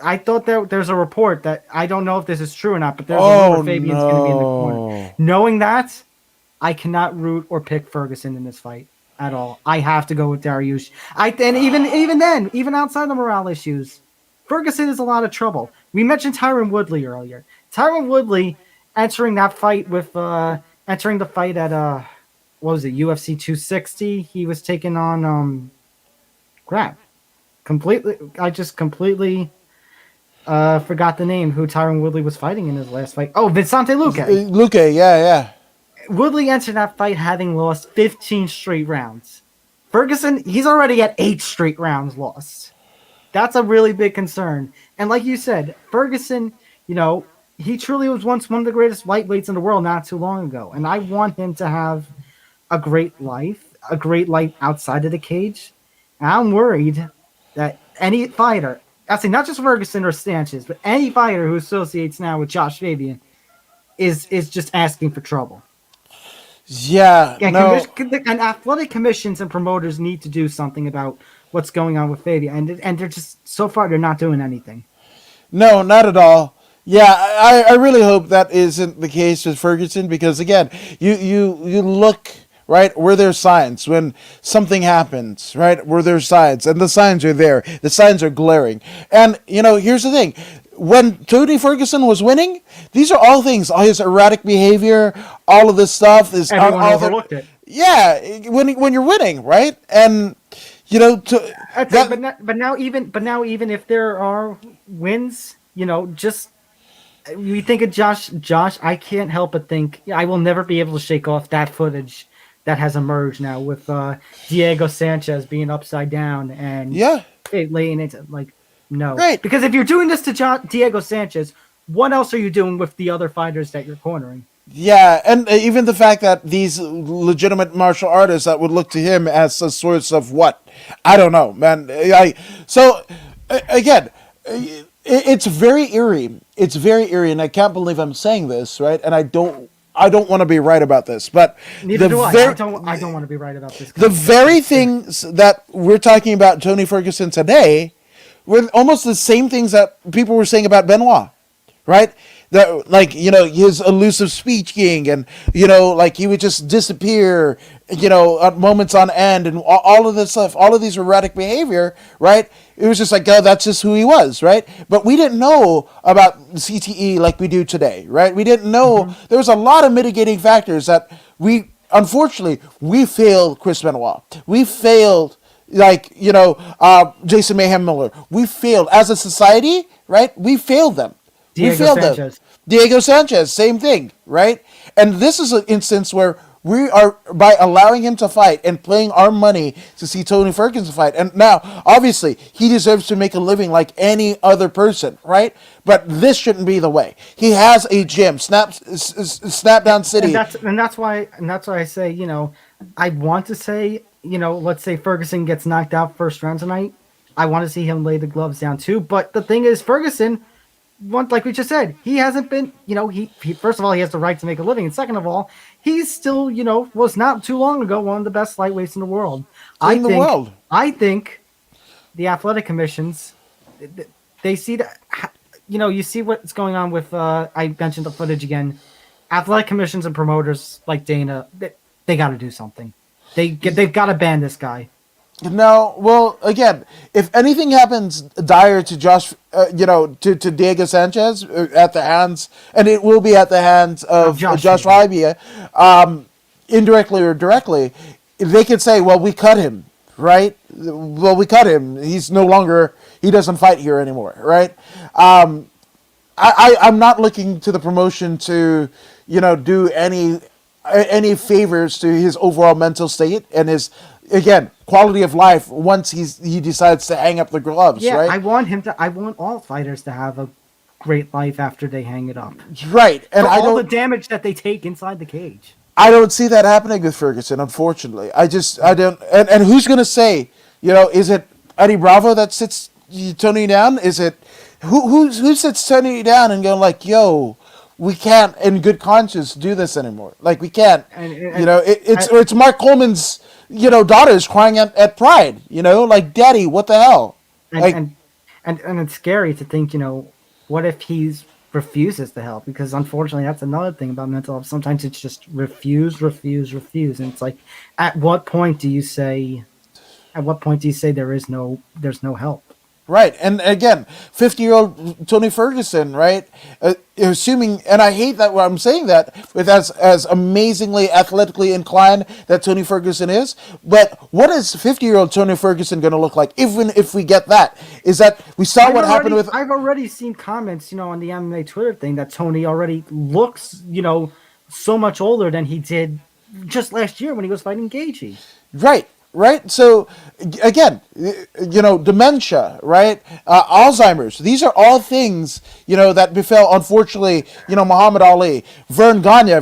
I thought there's a report that I don't know if this is true or not, but there's a report Fabian's going to be in the corner. Knowing that, I cannot root or pick Ferguson in this fight at all. I have to go with Daryush. And even outside the morale issues, Ferguson is a lot of trouble. We mentioned Tyron Woodley earlier. Tyron Woodley entering the fight at what was it, UFC 260? He was taking on I just completely forgot the name who Tyron Woodley was fighting in his last fight. Oh, Vicente Luque. Luque, yeah. Woodley entered that fight having lost 15 straight rounds. Ferguson, he's already at 8 straight rounds lost. That's a really big concern. And like you said, Ferguson, he truly was once one of the greatest lightweights in the world not too long ago. And I want him to have a great life outside of the cage. And I'm worried that any fighter, actually not just Ferguson or Sanchez, but any fighter who associates now with Josh Fabian is just asking for trouble. Yeah, and athletic commissions and promoters need to do something about what's going on with Fabian, and they're just so far they're not doing anything. No, not at all. Yeah, I really hope that isn't the case with Ferguson because again, you look right where there's signs when something happens, right where there's signs, and the signs are there. The signs are glaring, and here's the thing. When Tony Ferguson was winning, these are all things. All his erratic behavior, all of this stuff is everyone overlooked it. Yeah, when you're winning, right? And but now even if there are wins, just we think of Josh. I can't help but think I will never be able to shake off that footage that has emerged now with Diego Sanchez being upside down and laying into like. No, right. Because if you're doing this to Diego Sanchez, what else are you doing with the other fighters that you're cornering? Yeah, and even the fact that these legitimate martial artists that would look to him as a source of what? I don't know, man. Again, it's very eerie. It's very eerie, and I can't believe I'm saying this, right? And I don't want to be right about this, but neither do I. I don't want to be right about this. The very things that we're talking about Tony Ferguson today were almost the same things that people were saying about Benoit, right? That his elusive speech king, and like he would just disappear at moments on end, and all of this stuff, all of these erratic behavior, right? It was just like, oh, that's just who he was, right? But we didn't know about CTE like we do today, right? We didn't know. There was a lot of mitigating factors that unfortunately, we failed Chris Benoit. We failed, Jason Mayhem Miller. We failed as a society, right? We failed them. We failed them. Diego Sanchez, same thing, right? And this is an instance where we are, by allowing him to fight and playing our money to see Tony Ferguson fight. And now, obviously, he deserves to make a living like any other person, right? But this shouldn't be the way. He has a gym, Snapdown City. And that's why I say, I want to say, let's say Ferguson gets knocked out first round tonight. I want to see him lay the gloves down too. But the thing is, Ferguson, like we just said, he hasn't been, he first of all, he has the right to make a living. And second of all, he's still, was not too long ago one of the best lightweights in the world. I think the athletic commissions, they see that, you see what's going on with, I mentioned the footage again. Athletic commissions and promoters like Dana, they got to do something. They've got to ban this guy. No, well, again, if anything happens dire to Josh, to Diego Sanchez at the hands, and it will be at the hands of Josh Rybia, indirectly or directly, they could say, well, we cut him, right? Well, we cut him. He doesn't fight here anymore, right? I'm not looking to the promotion to, do any favors to his overall mental state and his, again, quality of life once he decides to hang up the gloves, right? I want all fighters to have a great life after they hang it up. Right. And all the damage that they take inside the cage. I don't see that happening with Ferguson, unfortunately. I don't, and who's going to say, is it Eddie Bravo that sits Tony down? Is it, who sits Tony down and going like, yo, we can't in good conscience do this anymore. Like, we can't, it's Mark Coleman's, daughters crying at Pride, like, daddy, what the hell? And it's scary to think, what if he refuses to help? Because unfortunately, that's another thing about mental health. Sometimes it's just refuse. And it's like, at what point do you say there's no help? Right, and again, 50-year-old Tony Ferguson, right? Assuming, and I hate that I'm saying that, with as amazingly athletically inclined that Tony Ferguson is, but what is 50-year-old Tony Ferguson going to look like, even if we get that? Is that, we saw happened with... I've already seen comments, on the MMA Twitter thing, that Tony already looks, so much older than he did just last year when he was fighting Gaethje. Right. So, again, dementia, right? Alzheimer's. These are all things, that befell, unfortunately, Muhammad Ali. Vern Gagne,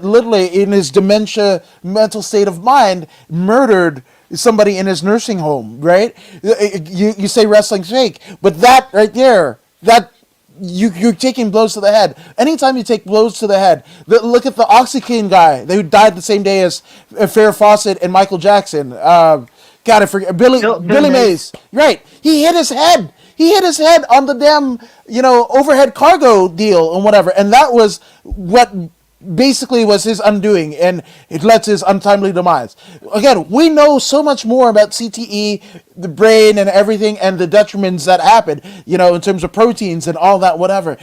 literally, in his dementia mental state of mind, murdered somebody in his nursing home, right? You say wrestling's fake, but that right there, you're taking blows to the head. Anytime you take blows to the head, look at the OxyClean guy. They died the same day as Farrah Fawcett and Michael Jackson. God, I forget. Billy Mays. Right. He hit his head. On the damn, overhead cargo deal and whatever. And that was what basically was his undoing, and it led to his untimely demise. Again, we know so much more about CTE, the brain and everything, and the detriments that happen, in terms of proteins and all that, whatever.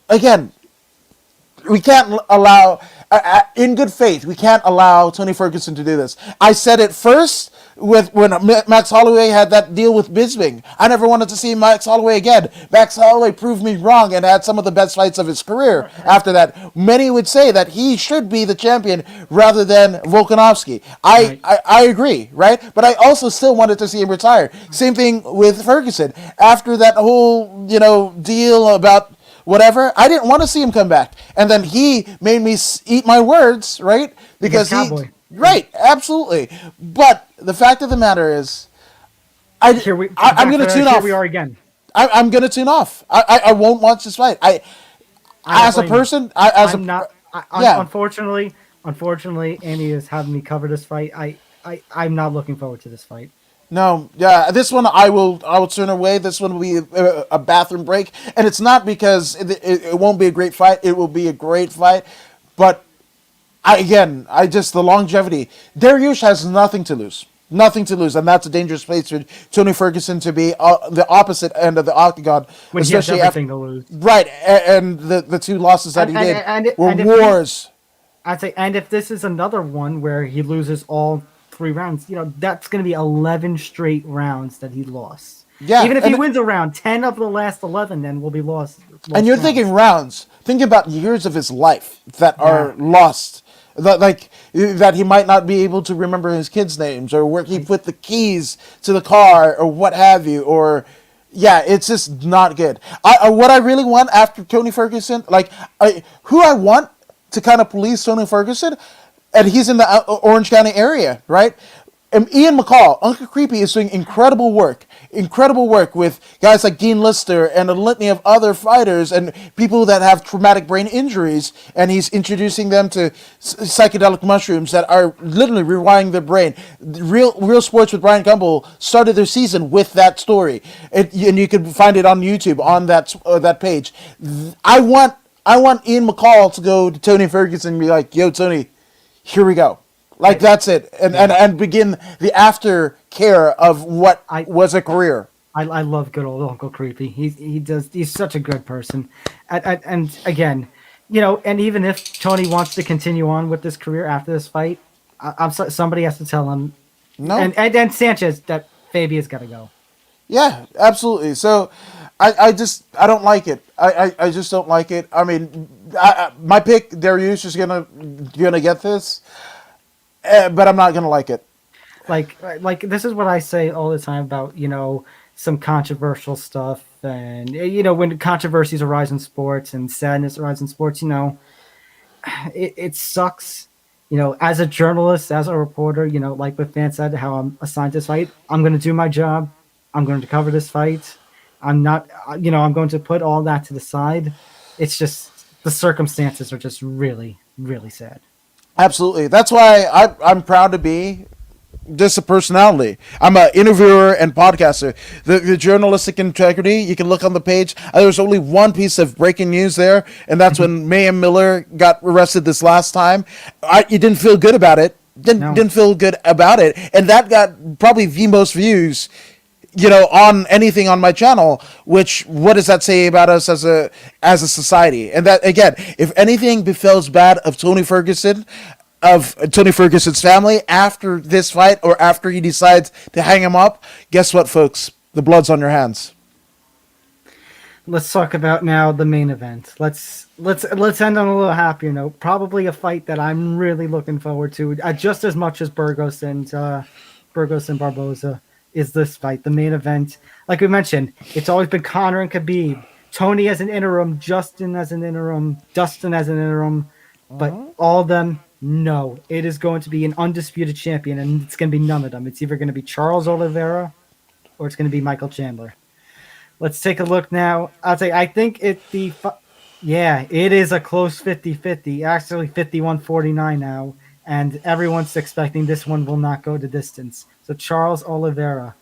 Again, we can't allow, in good faith, we can't allow Tony Ferguson to do this. I said it first when Max Holloway had that deal with Bisping. I never wanted to see Max Holloway again. Max Holloway proved me wrong and had some of the best fights of his career after that. Many would say that he should be the champion rather than Volkanovski. I agree, right? But I also still wanted to see him retire. Same thing with Ferguson. After that whole, deal about whatever, I didn't want to see him come back. And then he made me eat my words, right? Because right, absolutely. But the fact of the matter is, I'm going to tune off. Here we are again. I'm going to tune off. I won't watch this fight. Unfortunately, Andy is having me cover this fight. I'm not looking forward to this fight. No, yeah, this one I will turn away. This one will be a bathroom break, and it's not because it won't be a great fight. It will be a great fight, but I just the longevity. Daryush has nothing to lose. Nothing to lose, and that's a dangerous place for Tony Ferguson to be the opposite end of the octagon, when he has especially after everything to lose. right. And the two losses that he did were And if wars. I'd say, and if this is another one where he loses all 3 rounds, that's going to be 11 straight rounds that he lost. Yeah, Even if he wins a round, 10 of the last 11 then will be lost and you're rounds. thinking rounds. Think about years of his life that are lost. That he might not be able to remember his kids' names or where he put the keys to the car or what have you. Or it's just not good. What I really want after Tony Ferguson, who I want to kind of police Tony Ferguson, and he's in the Orange County area, right? And Ian McCall, Uncle Creepy, is doing incredible work with guys like Dean Lister and a litany of other fighters and people that have traumatic brain injuries, and he's introducing them to psychedelic mushrooms that are literally rewiring their brain. Real Sports with Brian Gumbel started their season with that story, and you can find it on YouTube on that page. I want Ian McCall to go to Tony Ferguson and be like, "Yo, Tony, here we go." That's it, and begin the aftercare of what was a career. I love good old Uncle Creepy. He's such a good person, and again, and even if Tony wants to continue on with this career after this fight, somebody has to tell him. No, and Sanchez that Fabia's got to go. Yeah, absolutely. So, I don't like it. I just don't like it. I mean, my pick, Daryush is gonna get this. But I'm not gonna like it. Like this is what I say all the time about some controversial stuff, and when controversies arise in sports and sadness arises in sports, it sucks. As a journalist, as a reporter, like with Van said, how I'm assigned this fight, I'm going to do my job. I'm going to cover this fight. I'm not, I'm going to put all that to the side. It's just the circumstances are just really, really sad. Absolutely. That's why I'm proud to be just a personality. I'm an interviewer and podcaster. The journalistic integrity, you can look on the page. There's only one piece of breaking news there, and that's when Mayhem Miller got arrested this last time. You didn't feel good about it. Didn't feel good about it. And that got probably the most views on anything on my channel, which what does that say about us as a society? And that, again, if anything befalls bad of Tony Ferguson's family after this fight or after he decides to hang him up, guess what, folks? The blood's on your hands. Let's talk about now the main event. Let's end on a little happier note. Probably a fight that I'm really looking forward to, just as much as Burgos and Barboza. Is this fight the main event? Like we mentioned, it's always been Conor and Khabib, Tony as an interim, Justin as an interim, Dustin as an interim, but all of them, no. It is going to be an undisputed champion, and it's going to be none of them. It's either going to be Charles Oliveira or it's going to be Michael Chandler. Let's take a look now. I think it is a close 50-50, actually 51-49 now, and everyone's expecting this one will not go the distance. So Charles Oliveira.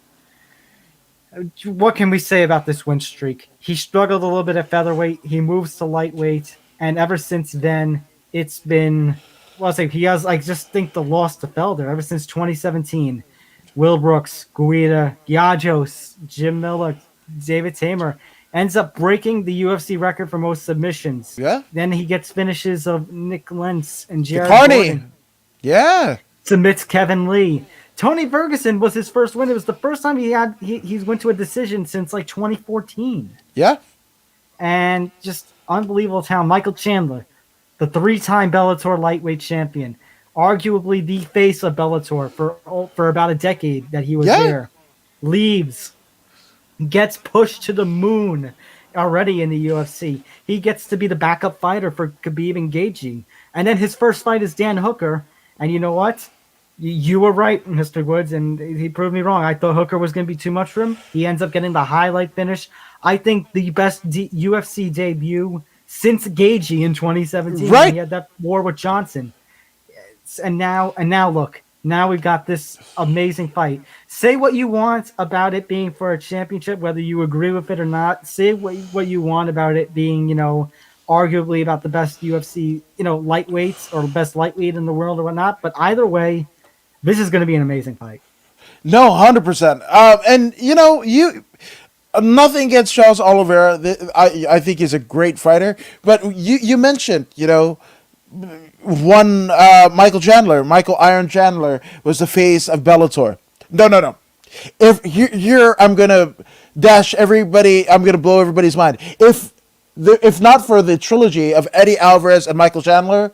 What can we say about this win streak? He struggled a little bit at featherweight. He moves to lightweight. And ever since then, it's been... he has, just think the loss to Felder. Ever since 2017, Will Brooks, Guida, Giajos, Jim Miller, David Tamer ends up breaking the UFC record for most submissions. Yeah. Then he gets finishes of Nick Lentz and Jared Gordon. Yeah. Submits Kevin Lee. Tony Ferguson was his first win. It was the first time he's went to a decision since 2014. Yeah. And just unbelievable talent. Michael Chandler, the 3-time Bellator lightweight champion, arguably the face of Bellator for about a decade that he was there. Leaves, gets pushed to the moon already in the UFC. He gets to be the backup fighter for Khabib and Gaethje. And then his first fight is Dan Hooker. And you know what? You were right, Mr. Woods, and he proved me wrong. I thought Hooker was going to be too much for him. He ends up getting the highlight finish. I think the best UFC debut since Gaethje in 2017. Right. He had that war with Johnson. And now look. Now we've got this amazing fight. Say what you want about it being for a championship, whether you agree with it or not. Say what you want about it being, arguably about the best UFC, lightweights or best lightweight in the world or whatnot. But either way, this is going to be an amazing fight. No, 100%. And you nothing against Charles Oliveira. I think he's a great fighter. But you mentioned, one Michael Iron Chandler was the face of Bellator. No. If here I'm gonna dash everybody. I'm gonna blow everybody's mind. If not for the trilogy of Eddie Alvarez and Michael Chandler,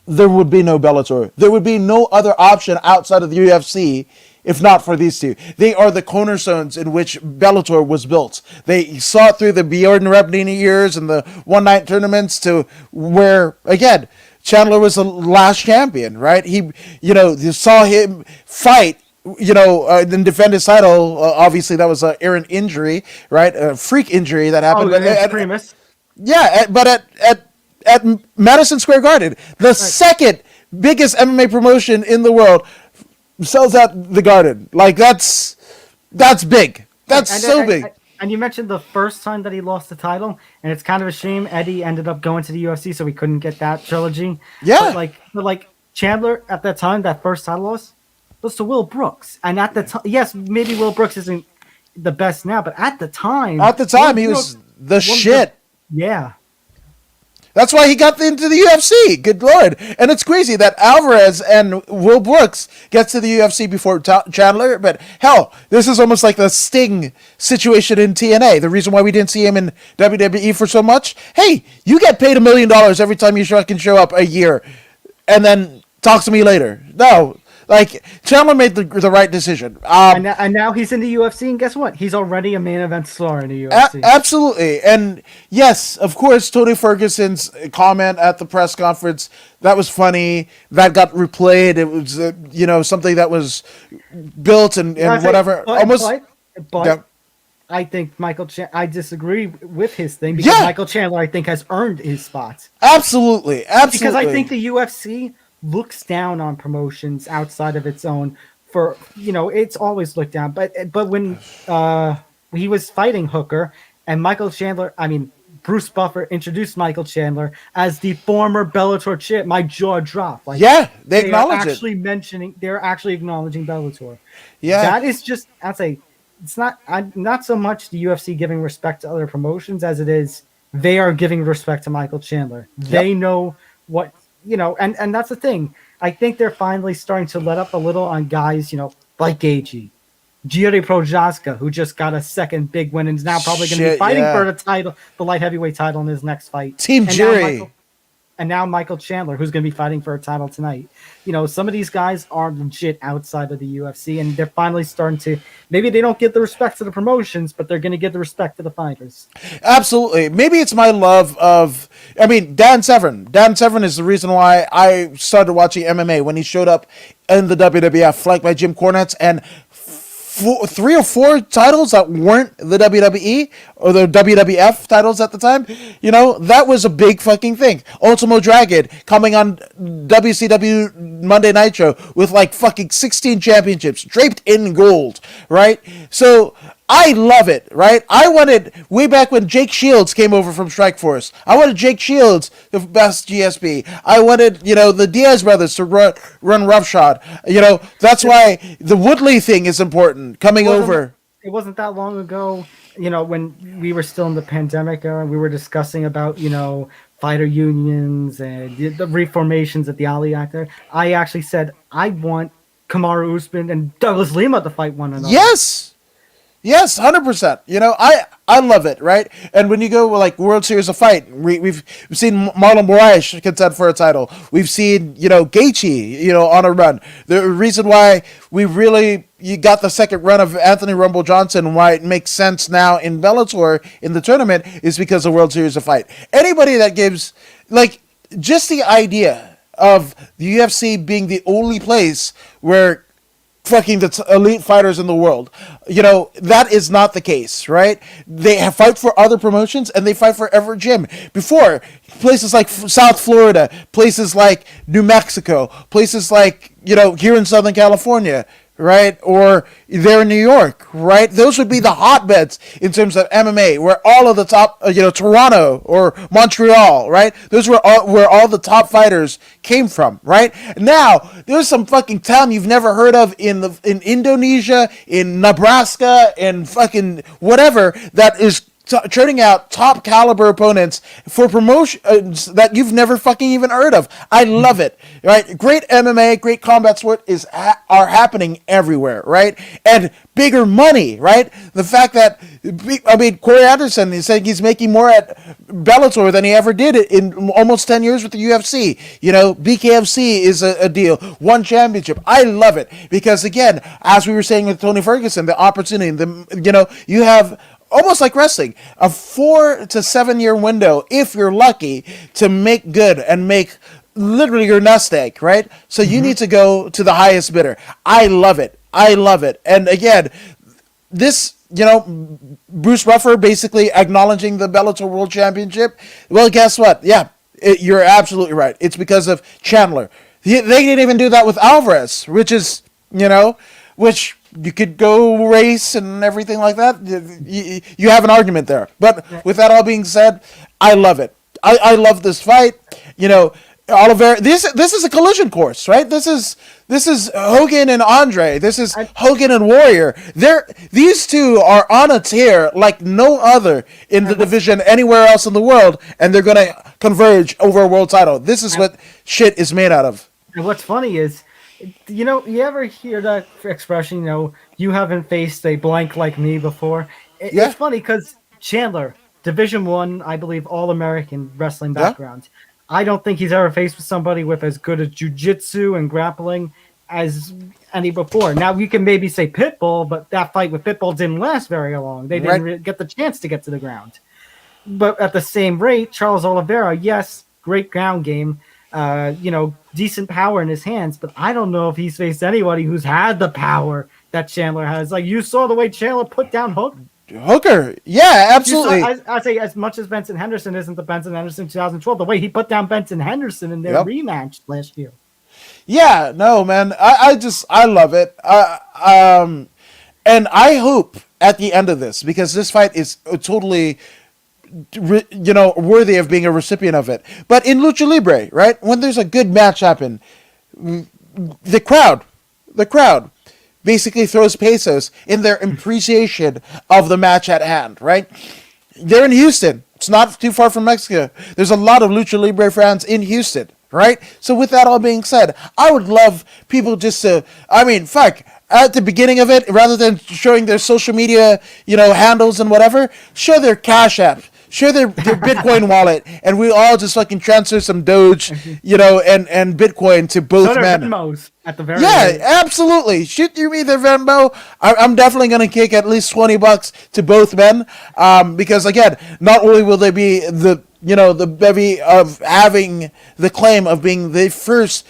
there would be no Bellator. There would be no other option outside of the UFC if not for these two. They are the cornerstones in which Bellator was built. They saw it through the Bjorn Rebnini years and the one-night tournaments to where, again, Chandler was the last champion, right? You saw him fight, then defend his title. Obviously, that was an errant injury, right? A freak injury that happened. Primus. Yeah, but at Madison Square Garden, the second biggest MMA promotion in the world, sells out the Garden. Like that's big. That's so big. And you mentioned the first time that he lost the title, and it's kind of a shame Eddie ended up going to the UFC, so we couldn't get that trilogy. Yeah. But like Chandler at that time, that first title loss was to Will Brooks, and at the time, yes, maybe Will Brooks isn't the best now, but at the time, he was the shit. Yeah. That's why he got into the UFC. Good Lord. And it's crazy that Alvarez and Will Brooks gets to the UFC before Chandler. But hell, this is almost like the Sting situation in TNA. The reason why we didn't see him in WWE for so much. Hey, you get paid $1 million every time you can show up a year. And then talk to me later. No. Like, Chandler made the right decision. And now he's in the UFC, and guess what? He's already a main event star in the UFC. Absolutely. And yes, of course, Tony Ferguson's comment at the press conference, that was funny. That got replayed. It was, something that was built and whatever. But I think I disagree with his thing because Michael Chandler, I think, has earned his spot. Absolutely. Because I think the UFC looks down on promotions outside of its own for, it's always looked down. But when he was fighting Hooker and Bruce Buffer introduced Michael Chandler as the former Bellator champ, my jaw dropped. They acknowledge it. They're actually acknowledging Bellator. Yeah. That is just, I'd say, it's not so much the UFC giving respect to other promotions as it is they are giving respect to Michael Chandler. They know what, and that's the thing. I think they're finally starting to let up a little on guys, like Gaethje, Jiri Prochazka, who just got a second big win and is now probably going to be fighting for the light heavyweight title in his next fight. Team Jiri. And now Michael Chandler, who's going to be fighting for a title tonight. Some of these guys are legit outside of the UFC, and they're finally starting to. Maybe they don't get the respect to the promotions, but they're going to give the respect to the fighters. Absolutely. Maybe it's my love of. Dan Severn. Dan Severn is the reason why I started watching MMA when he showed up in the WWF, flanked by Jim Cornette, and 3 or 4 titles that weren't the WWE or the WWF titles at the time. That was a big fucking thing. Ultimo Dragon coming on WCW Monday Nitro with fucking 16 championships draped in gold, right? So I love it, right? I wanted, way back when Jake Shields came over from Strikeforce, I wanted Jake Shields, the best GSP. I wanted, the Diaz brothers to run roughshod. That's why the Woodley thing is important, coming over. It wasn't that long ago, when we were still in the pandemic era, we were discussing about, fighter unions and the reformations at the Ali Act there. I actually said, I want Kamaru Usman and Douglas Lima to fight one another. Yes, 100%. I love it, right? And when you go World Series of Fight, we've seen Marlon Moraes contend for a title. We've seen Gaethje on a run. The reason why you got the second run of Anthony Rumble Johnson, why it makes sense now in Bellator in the tournament, is because of World Series of Fight. Anybody that gives just the idea of the UFC being the only place where fucking the elite fighters in the world, that is not the case, right? They fight for other promotions and they fight for every gym. Before, places like South Florida, places like New Mexico, places like here in Southern California, right? Or there in New York, right? Those would be the hotbeds in terms of MMA, where all of the top, Toronto or Montreal, right? Those were where all the top fighters came from, right? Now there's some fucking town you've never heard of in Indonesia, in Nebraska, in fucking whatever that is turning out top caliber opponents for promotions that you've never fucking even heard of. I love it, right? Great MMA, great combat sport are happening everywhere, right? And bigger money, right? The fact that, Corey Anderson is saying he's making more at Bellator than he ever did in almost 10 years with the UFC. BKFC is a deal. One championship. I love it because, again, as we were saying with Tony Ferguson, the opportunity, you have almost like wrestling, a 4 to 7 year window, if you're lucky, to make good and make literally your nest egg, right? So you need to go to the highest bidder. I love it. And again, this, Bruce Buffer basically acknowledging the Bellator World Championship. Well, guess what? Yeah, you're absolutely right. It's because of Chandler. They didn't even do that with Alvarez, which is, which you could go race and everything like that. You have an argument there. But with that all being said, I love it. I love this fight. Oliveira. This is a collision course, right? This is Hogan and Andre. This is Hogan and Warrior. These two are on a tear like no other in the division anywhere else in the world, and they're gonna converge over a world title. This is what shit is made out of. And what's funny is, you ever hear that expression, you haven't faced a blank like me before? It's funny because Chandler, Division I believe, All-American wrestling background. I don't think he's ever faced with somebody with as good as jiu-jitsu and grappling as any before. Now, you can maybe say Pitbull, but that fight with Pitbull didn't last very long. They didn't get the chance to get to the ground. But at the same rate, Charles Oliveira, yes, great ground game, decent power in his hands, but I don't know if he's faced anybody who's had the power that Chandler has. Like, you saw the way Chandler put down Hooker. Yeah, absolutely. I'd say as much as Benson Henderson isn't the Benson Henderson 2012, the way he put down Benson Henderson in their rematch last year. Yeah, no, man. I love it. And I hope at the end of this, because this fight is totally worthy of being a recipient of it. But in Lucha Libre, right, when there's a good match happen, the crowd basically throws pesos in their appreciation of the match at hand, right? They're in Houston. It's not too far from Mexico. There's a lot of Lucha Libre fans in Houston, right? So with that all being said, I would love people just to, at the beginning of it, rather than showing their social media, handles and whatever, show their Cash App. Share their Bitcoin wallet, and we all just fucking transfer some Doge, and Bitcoin to both men. Venmos at the very end. Absolutely. Shoot you me their Venmo. I'm definitely gonna kick at least $20 to both men, because again, not only will they be the bevy of having the claim of being the first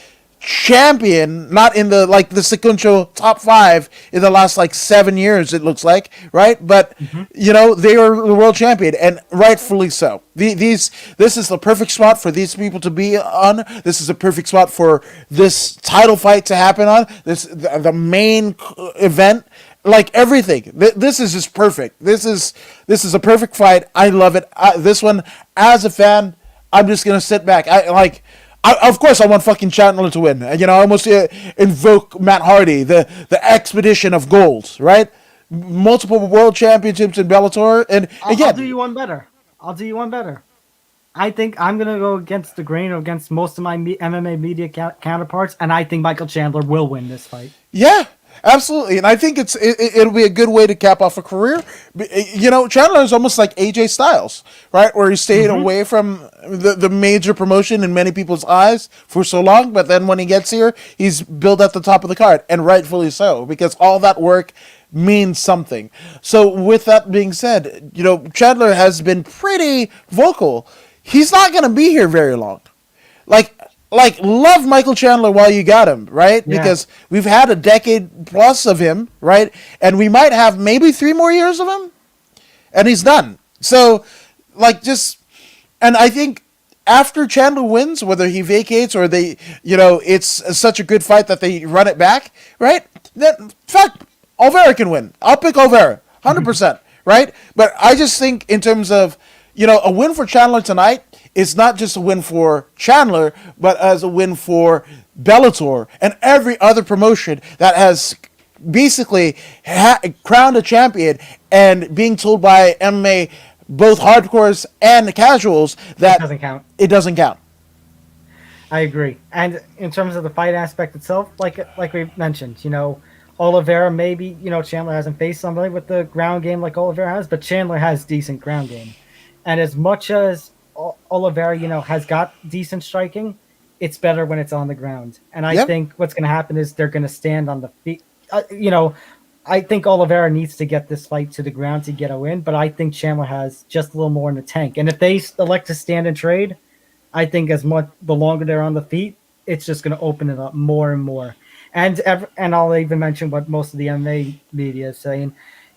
champion, not in the sequential top 5 in the last 7 years, it looks like, right? But they are the world champion, and rightfully so. This is the perfect spot for these people to be on. This is a perfect spot for this title fight to happen on. The main event, everything. This is just perfect. This is a perfect fight. I love it. This one, as a fan, I'm just gonna sit back. Of course, I want fucking Chandler to win. I almost invoke Matt Hardy, the expedition of gold, right? Multiple world championships in Bellator, and again, I'll do you one better. I think I'm gonna go against the grain, or against most of my MMA media counterparts, and I think Michael Chandler will win this fight. Yeah. Absolutely, and I think it'll be a good way to cap off a career. Chandler is almost like AJ Styles, right? Where he stayed away from the major promotion in many people's eyes for so long, but then when he gets here, he's built at the top of the card, and rightfully so, because all that work means something. So with that being said, Chandler has been pretty vocal. He's not going to be here very long. Love Michael Chandler while you got him, right? Yeah. Because we've had a decade plus of him, right? And we might have maybe 3 more years of him, and he's done. So, and I think after Chandler wins, whether he vacates or it's such a good fight that they run it back, right? then fuck, Oliveira can win. I'll pick Oliveira, 100%, right? But I just think in terms of, a win for Chandler tonight is not just a win for Chandler, but as a win for Bellator and every other promotion that has basically crowned a champion and being told by MMA, both hardcores and the casuals, that It doesn't count. It doesn't count. I agree. And in terms of the fight aspect itself, like we mentioned, Oliveira, maybe, Chandler hasn't faced somebody with the ground game like Oliveira has, but Chandler has decent ground game. And as much as Oliveira, has got decent striking, it's better when it's on the ground. And I think what's going to happen is they're going to stand on the feet. I think Oliveira needs to get this fight to the ground to get a win, but I think Chandler has just a little more in the tank. And if they elect to stand and trade, I think the longer they're on the feet, it's just going to open it up more and more. And I'll even mention what most of the MMA media is saying.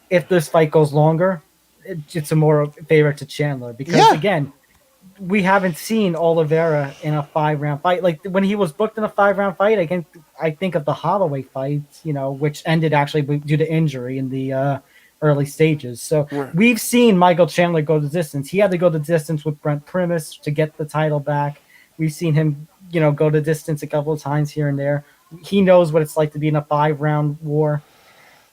If this fight goes longer, it's a more favor to Chandler because, again, we haven't seen Oliveira in a 5-round fight. Like when he was booked in a 5-round fight, I think of the Holloway fight, which ended actually due to injury in the early stages. So we've seen Michael Chandler go the distance. He had to go the distance with Brent Primus to get the title back. We've seen him, go the distance a couple of times here and there. He knows what it's like to be in a 5-round war.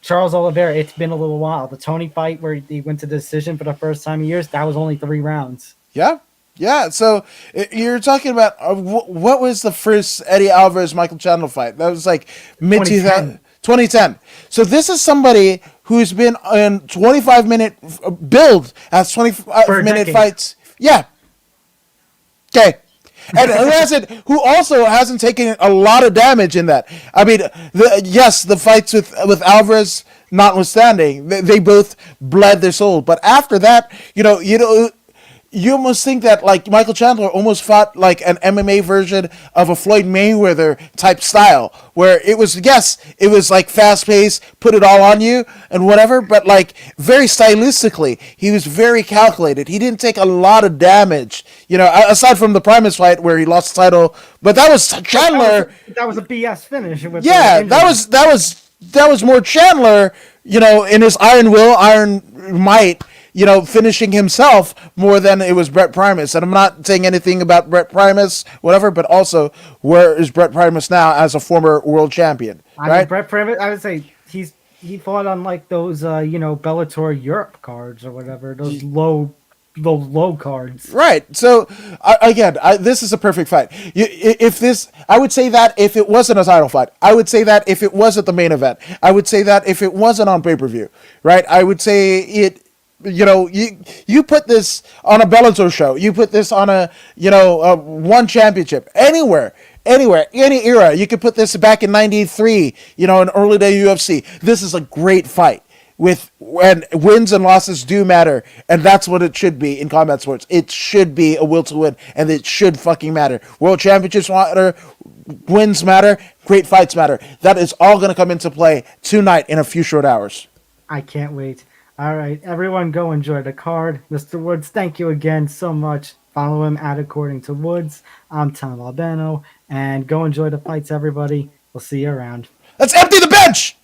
Charles Oliveira, it's been a little while. The Tony fight where he went to decision for the first time in years, that was only 3 rounds. Yeah. Yeah, so you're talking about what was the first Eddie Alvarez Michael Chandler fight? That was like mid 2010. So this is somebody who's been in 25-minute build as 25-minute fights. Yeah. Okay. And who also hasn't taken a lot of damage in that. I mean, the fights with Alvarez notwithstanding, they both bled their soul. But after that, you almost think that like Michael Chandler almost fought like an MMA version of a Floyd Mayweather type style, where it was like fast paced, put it all on you and whatever, but like very stylistically, he was very calculated. He didn't take a lot of damage, aside from the Primus fight where he lost the title. But that was Chandler. That was a BS finish. That was more Chandler, in his iron will, iron might. Finishing himself more than it was Brett Primus. And I'm not saying anything about Brett Primus, whatever, but also where is Brett Primus now as a former world champion, right? I mean, Brett Primus, I would say he fought on like those, Bellator Europe cards or whatever, those low cards. Right. So, this is a perfect fight. I would say that if it wasn't a title fight, I would say that if it wasn't the main event, I would say that if it wasn't on pay-per-view, right? I would say it. You put this on a Bellator show. You put this on a one championship anywhere, any era. You could put this back in '93. In early day UFC. This is a great fight and wins and losses do matter, and that's what it should be in combat sports. It should be a will to win, and it should fucking matter. World championships matter, wins matter, great fights matter. That is all going to come into play tonight in a few short hours. I can't wait. All right, everyone go enjoy the card. Mr. Woods, thank you again so much. Follow him at According to Woods. I'm Tom Albano, and go enjoy the fights, everybody. We'll see you around. Let's empty the bench!